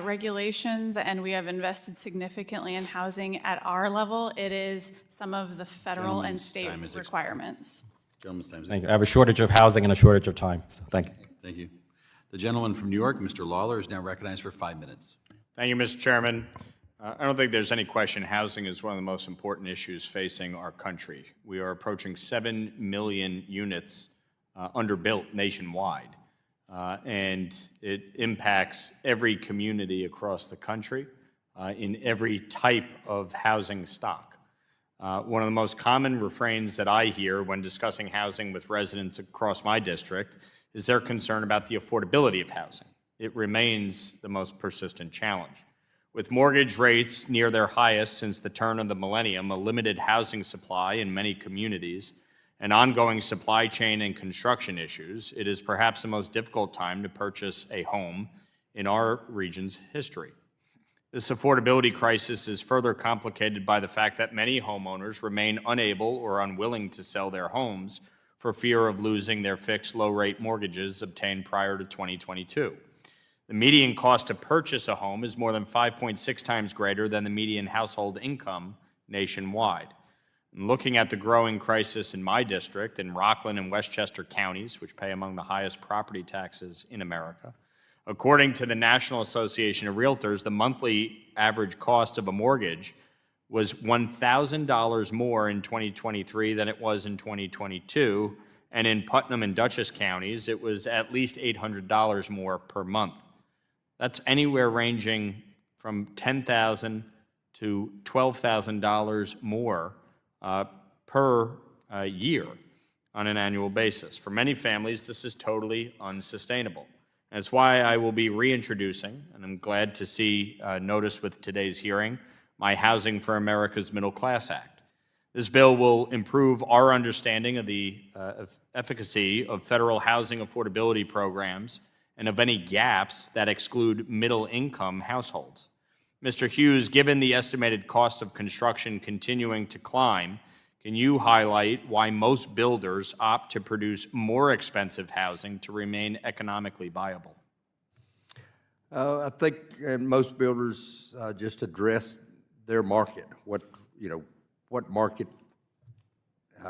regulations and we have invested significantly in housing at our level, it is some of the federal and Gentleman's state time is requirements. Gentleman's time is Thank you. I have a shortage of housing and a shortage of time, so thank you. Thank you. The gentleman from New York, Mr. Lawler, is now recognized for 5 minutes. Thank you, Mr. Chairman. I don't think there's any question housing is one of the most important issues facing our country. We are approaching 7 million units underbuilt nationwide, and it impacts every community across the country in every type of housing stock. One of the most common refrains that I hear when discussing housing with residents across my district is their concern about the affordability of housing. It remains the most persistent challenge. With mortgage rates near their highest since the turn of the millennium, a limited housing supply in many communities, and ongoing supply chain and construction issues, it is perhaps the most difficult time to purchase a home in our region's history. This affordability crisis is further complicated by the fact that many homeowners remain unable or unwilling to sell their homes for fear of losing their fixed low-rate mortgages obtained prior to 2022. The median cost to purchase a home is more than 5.6 times greater than the median household income nationwide. And looking at the growing crisis in my district, in Rockland and Westchester counties, which pay among the highest property taxes in America, according to the National Association of Realtors, the monthly average cost of a mortgage was $1,000 more in 2023 than it was in 2022, and in Putnam and Dutchess counties, it was at least $800 more per month. That's anywhere ranging from $10,000 to $12,000 more per year on an annual basis. For many families, this is totally unsustainable. That's why I will be reintroducing, and I'm glad to see notice with today's hearing, my Housing for America's Middle Class Act. This bill will improve our understanding of the efficacy of federal housing affordability programs and of any gaps that exclude middle-income households. Mr. Hughes, given the estimated cost of construction continuing to climb, can you highlight why most builders opt to produce more expensive housing to remain economically viable? I think most builders just address their market, what market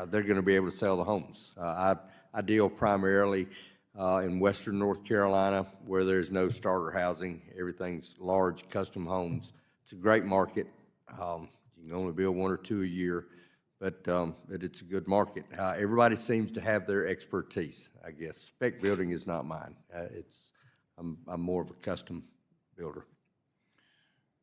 they're going to be able to sell the homes. I deal primarily in western North Carolina, where there's no starter housing. Everything's large custom homes. It's a great market. You can only build 1 or 2 a year, but it's a good market. Everybody seems to have their expertise, I guess. Spec building is not mine. I'm more of a custom builder.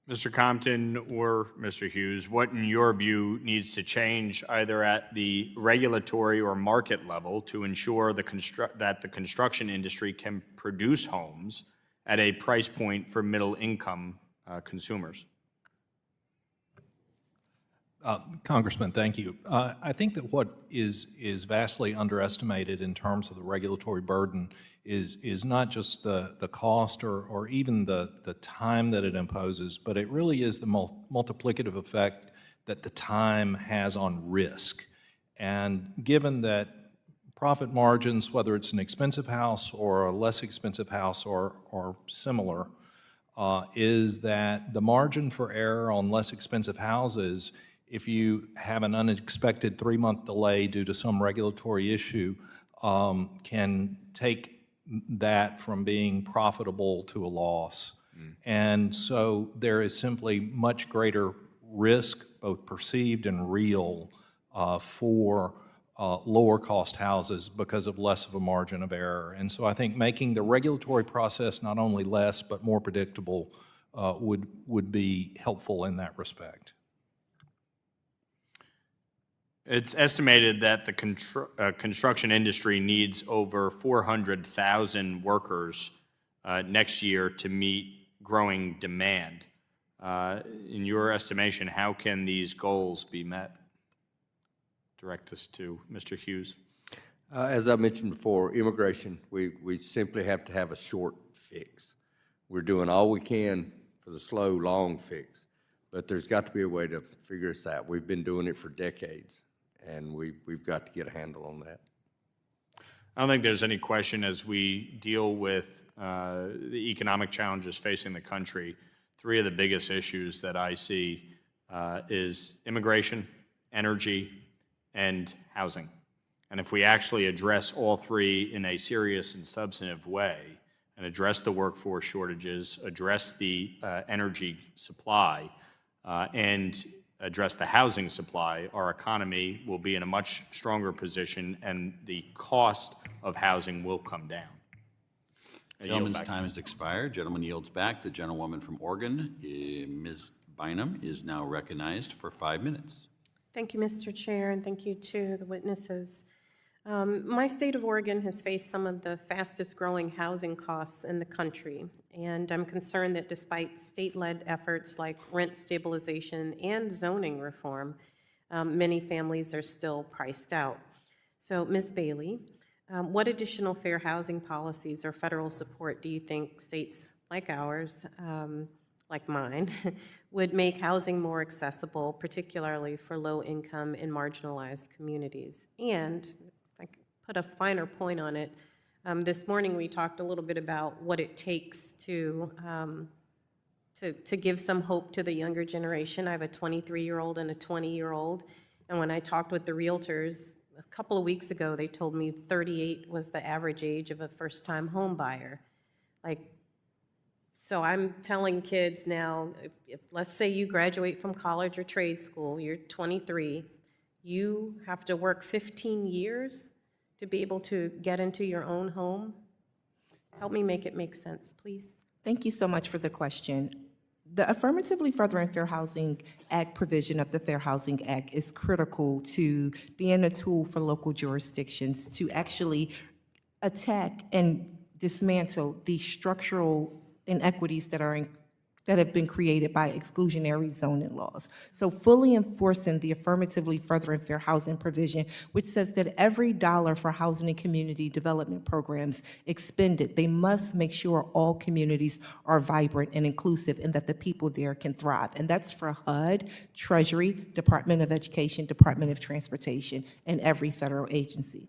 Mr. Compton or Mr. Hughes, what in your view needs to change either at the regulatory or market level to ensure that the construction industry can produce homes at a price point for middle income consumers? Congressman, thank you. I think that what is vastly underestimated in terms of the regulatory burden is not just the cost or even the time that it imposes, but it really is the multiplicative effect that the time has on risk. And given that profit margins, whether it's an expensive house or a less expensive house or similar, is that the margin for error on less expensive houses, if you have an unexpected 3-month delay due to some regulatory issue, can take that from being profitable to a loss. And so there is simply much greater risk, both perceived and real, for lower cost houses because of less of a margin of error. And so I think making the regulatory process not only less but more predictable would be helpful in that respect. It's estimated that the construction industry needs over 400,000 workers next year to meet growing demand. In your estimation, how can these goals be met? Direct this to Mr. Hughes. As I mentioned before, immigration, we simply have to have a short fix. We're doing all we can for the slow, long fix, but there's got to be a way to figure this out. We've been doing it for decades, and we've got to get a handle on that. I don't think there's any question as we deal with the economic challenges facing the country, three of the biggest issues that I see is immigration, energy, and housing. And if we actually address all three in a serious and substantive way, and address the workforce shortages, address the energy supply, and address the housing supply, our economy will be in a much stronger position, and the cost of housing will come down. I yield Gentleman's back. time has expired. Gentleman yields back. The gentlewoman from Oregon, Ms. Bynum, is now recognized for 5 minutes. Thank you, Mr. Chair, and thank you to the witnesses. My state of Oregon has faced some of the fastest growing housing costs in the country, and I'm concerned that despite state-led efforts like rent stabilization and zoning reform, many families are still priced out. So, Ms. Bailey, what additional fair housing policies or federal support do you think states like ours, like mine, would make housing more accessible, particularly for low-income and marginalized communities? And if I could put a finer point on it, this morning we talked a little bit about what it takes to give some hope to the younger generation. I have a 23-year-old and a 20-year-old, and when I talked with the realtors a couple of weeks ago, they told me 38 was the average age of a first-time home buyer. So I'm telling kids now, if let's say you graduate from college or trade school, you're 23, you have to work 15 years to be able to get into your own home? Help me make it make sense, please. Thank you so much for the question. The Affirmatively Furthering Fair Housing Act provision of the Fair Housing Act is critical to being a tool for local jurisdictions to actually attack and dismantle the structural inequities that have been created by exclusionary zoning laws. So fully enforcing the Affirmatively Furthering Fair Housing provision, which says that every dollar for housing and community development programs expended, they must make sure all communities are vibrant and inclusive and that the people there can thrive. And that's for HUD, Treasury, Department of Education, Department of Transportation, and every federal agency.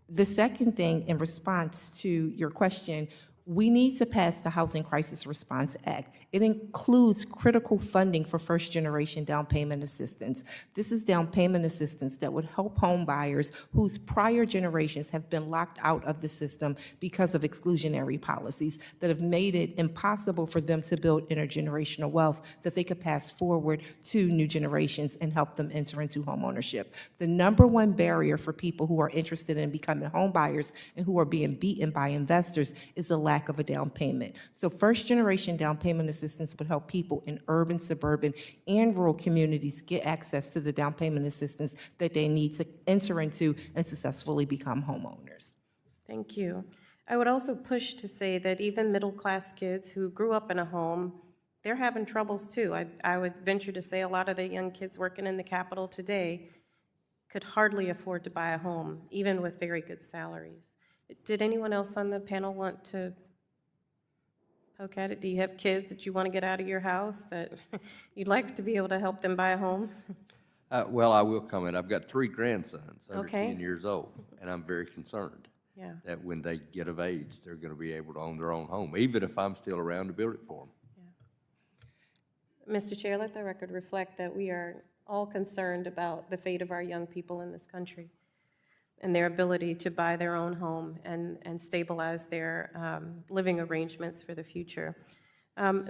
The second thing in response to your question, we need to pass the Housing Crisis Response Act. It includes critical funding for first-generation down payment assistance. This is down payment assistance that would help home buyers whose prior generations have been locked out of the system because of exclusionary policies that have made it impossible for them to build intergenerational wealth that they could pass forward to new generations and help them enter into home ownership. The number one barrier for people who are interested in becoming home buyers and who are being beaten by investors is a lack of a down payment. So first-generation down payment assistance would help people in urban, suburban, and rural communities get access to the down payment assistance that they need to enter into and successfully become homeowners. Thank you. I would also push to say that even middle-class kids who grew up in a home, they're having troubles too. I would venture to say a lot of the young kids working in the Capitol today could hardly afford to buy a home, even with very good salaries. Did anyone else on the panel want to poke at it? Do you have kids that you want to get out of your house that you'd like to be able to help them buy a home? Well, I will comment. I've got 3 grandsons under Okay. 10 years old, and I'm very concerned Yeah. that when they get of age, they're going to be able to own their own home, even if I'm still around to build it for them. Mr. Chair, let the record reflect that we are all concerned about the fate of our young people in this country and their ability to buy their own home and stabilize their living arrangements for the future.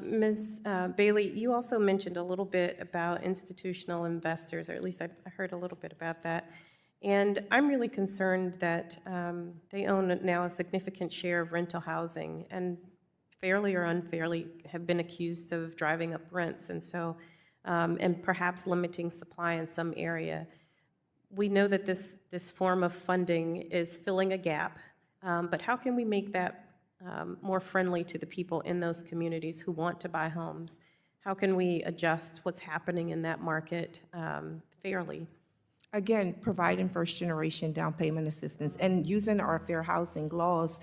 Ms. Bailey, you also mentioned a little bit about institutional investors, or at least I heard a little bit about that. And I'm really concerned that they own now a significant share of rental housing and fairly or unfairly have been accused of driving up rents and so, and perhaps limiting supply in some area. We know that this form of funding is filling a gap, but how can we make that more friendly to the people in those communities who want to buy homes? How can we adjust what's happening in that market fairly? Again, providing first-generation down payment assistance and using our fair housing laws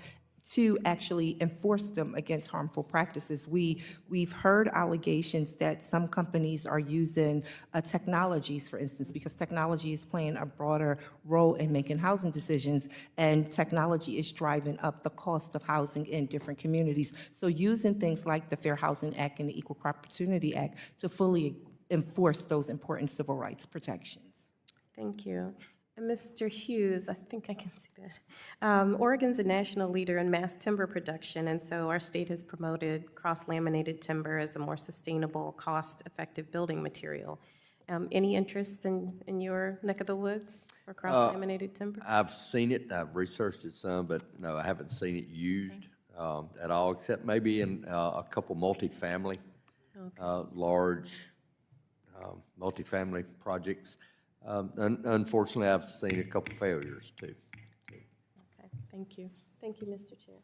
to actually enforce them against harmful practices. We've heard allegations that some companies are using technologies, for instance, because technology is playing a broader role in making housing decisions, and technology is driving up the cost of housing in different communities. So using things like the Fair Housing Act and the Equal Opportunity Act to fully enforce those important civil rights protections. Thank you. And Mr. Hughes, I think I can see that. Oregon's a national leader in mass timber production, and so our state has promoted cross-laminated timber as a more sustainable, cost-effective building material. Any interest in your neck of the woods for cross-laminated timber? I've seen it, I've researched it some, but no, I haven't seen it used at all, except maybe in a couple multifamily, large multifamily projects. Unfortunately, I've seen a couple failures too. Okay, thank you. Thank you, Mr. Chair.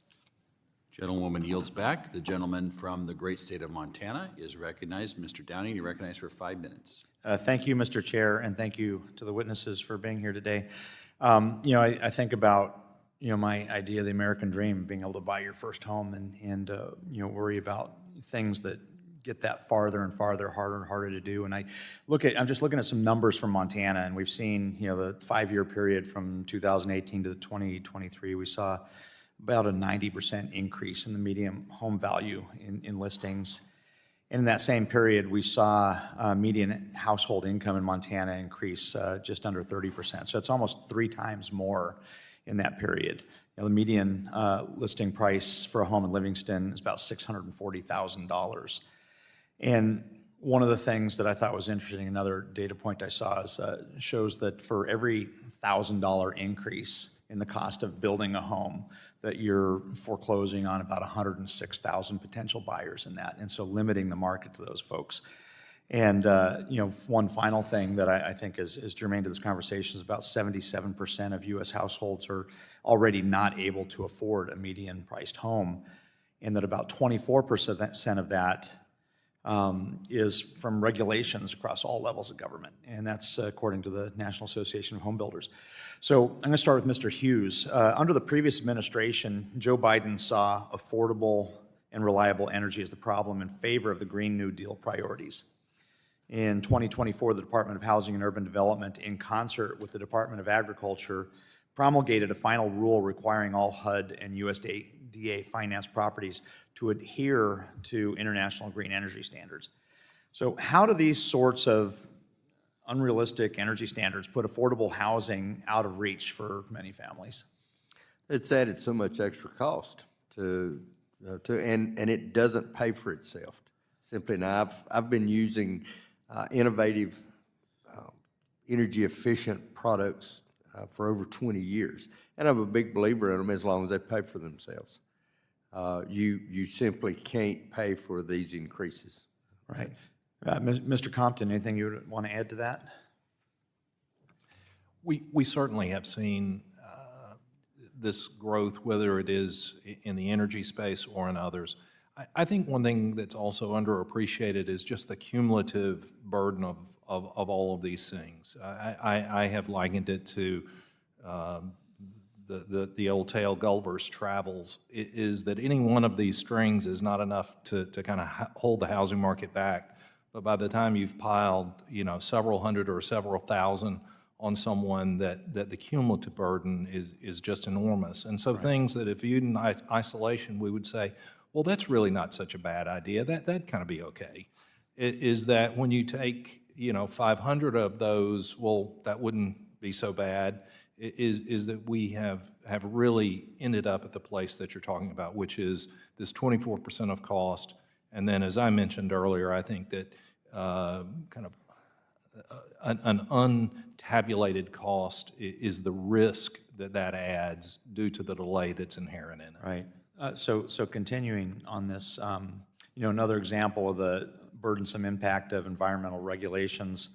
Gentlewoman yields back. The gentleman from the great state of Montana is recognized. Mr. Downing, you're recognized for 5 minutes. Thank you, Mr. Chair, and thank you to the witnesses for being here today. I think about, my idea of the American dream, being able to buy your first home and worry about things that get that farther and farther, harder and harder to do. And I'm just looking at some numbers from Montana, and we've seen, the 5-year period from 2018 to 2023, we saw about a 90% increase in the median home value in listings. And in that same period, we saw median household income in Montana increase just under 30%. So it's almost 3 times more in that period. The median listing price for a home in Livingston is about $640,000. And one of the things that I thought was interesting, another data point I saw, is shows that for every $1,000 increase in the cost of building a home, that you're foreclosing on about 106,000 potential buyers in that, and so limiting the market to those folks. And one final thing that I think is germane to this conversation is about 77% of U.S. households are already not able to afford a median-priced home, and that about 24% of that is from regulations across all levels of government, and that's according to the National Association of Home Builders. So I'm going to start with Mr. Hughes. Under the previous administration, Joe Biden saw affordable and reliable energy as the problem in favor of the Green New Deal priorities. In 2024, the Department of Housing and Urban Development, in concert with the Department of Agriculture, promulgated a final rule requiring all HUD and USDA financed properties to adhere to international green energy standards. So how do these sorts of unrealistic energy standards put affordable housing out of reach for many families? It's added so much extra cost and it doesn't pay for itself. Simply, now I've been using innovative, energy efficient products for over 20 years, and I'm a big believer in them as long as they pay for themselves. You simply can't pay for these increases. Right. Mr. Compton, anything you would want to add to that? We certainly have seen this growth, whether it is in the energy space or in others. I think one thing that's also underappreciated is just the cumulative burden of all of these things. I have likened it to the old tale Gulliver's Travels, is that any one of these strings is not enough to kind of hold the housing market back. But by the time you've piled, several hundred or several thousand on someone, that the cumulative burden is just enormous. And so things that if viewed in isolation, we would say, well, that's really not such a bad idea. That'd kind of be okay. Is that when you take, 500 of those, well, that wouldn't be so bad. Is that we have really ended up at the place that you're talking about, which is this 24% of cost. And then, as I mentioned earlier, I think that kind of an untabulated cost is the risk that adds due to the delay that's inherent in it. Right. So continuing on this, another example of the burdensome impact of environmental regulations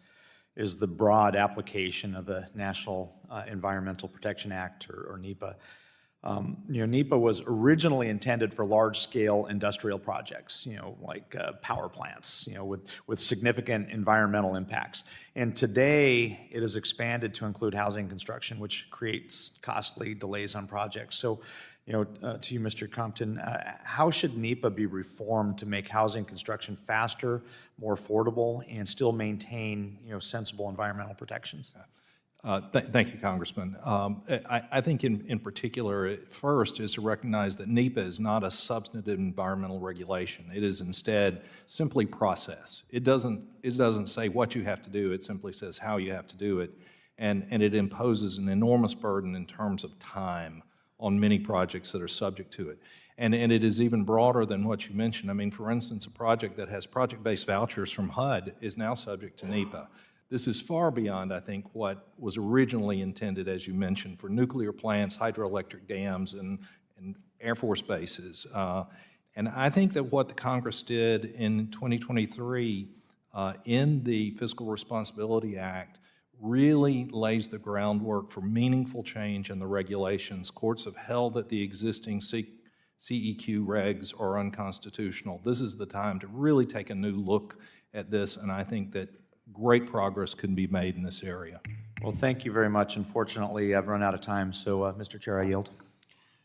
is the broad application of the National Environmental Protection Act, or NEPA. NEPA was originally intended for large-scale industrial projects, like power plants, with significant environmental impacts. And today, it is expanded to include housing construction, which creates costly delays on projects. So To you, Mr. Compton, how should NEPA be reformed to make housing construction faster, more affordable, and still maintain, sensible environmental protections? Thank you, Congressman. I think in particular, first is to recognize that NEPA is not a substantive environmental regulation. It is instead simply process. It doesn't say what you have to do, it simply says how you have to do it. And it imposes an enormous burden in terms of time on many projects that are subject to it. And it is even broader than what you mentioned. I mean, for instance, a project that has project-based vouchers from HUD is now subject to NEPA. This is far beyond, I think, what was originally intended, as you mentioned, for nuclear plants, hydroelectric dams, and Air Force bases. And I think that what the Congress did in 2023 in the Fiscal Responsibility Act really lays the groundwork for meaningful change in the regulations. Courts have held that the existing CEQ regs are unconstitutional. This is the time to really take a new look at this, and I think that great progress can be made in this area. Well, thank you very much. Unfortunately, I've run out of time, so Mr. Chair, I yield.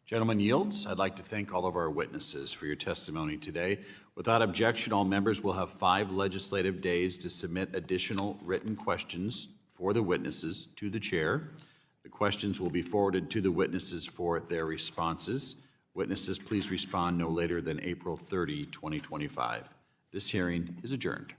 Gentlemen yields. I'd like to thank all of our witnesses for your testimony today. Without objection, all members will have 5 legislative days to submit additional written questions for the witnesses to the chair. The questions will be forwarded to the witnesses for their responses. Witnesses, please respond no later than April 30, 2025. This hearing is adjourned.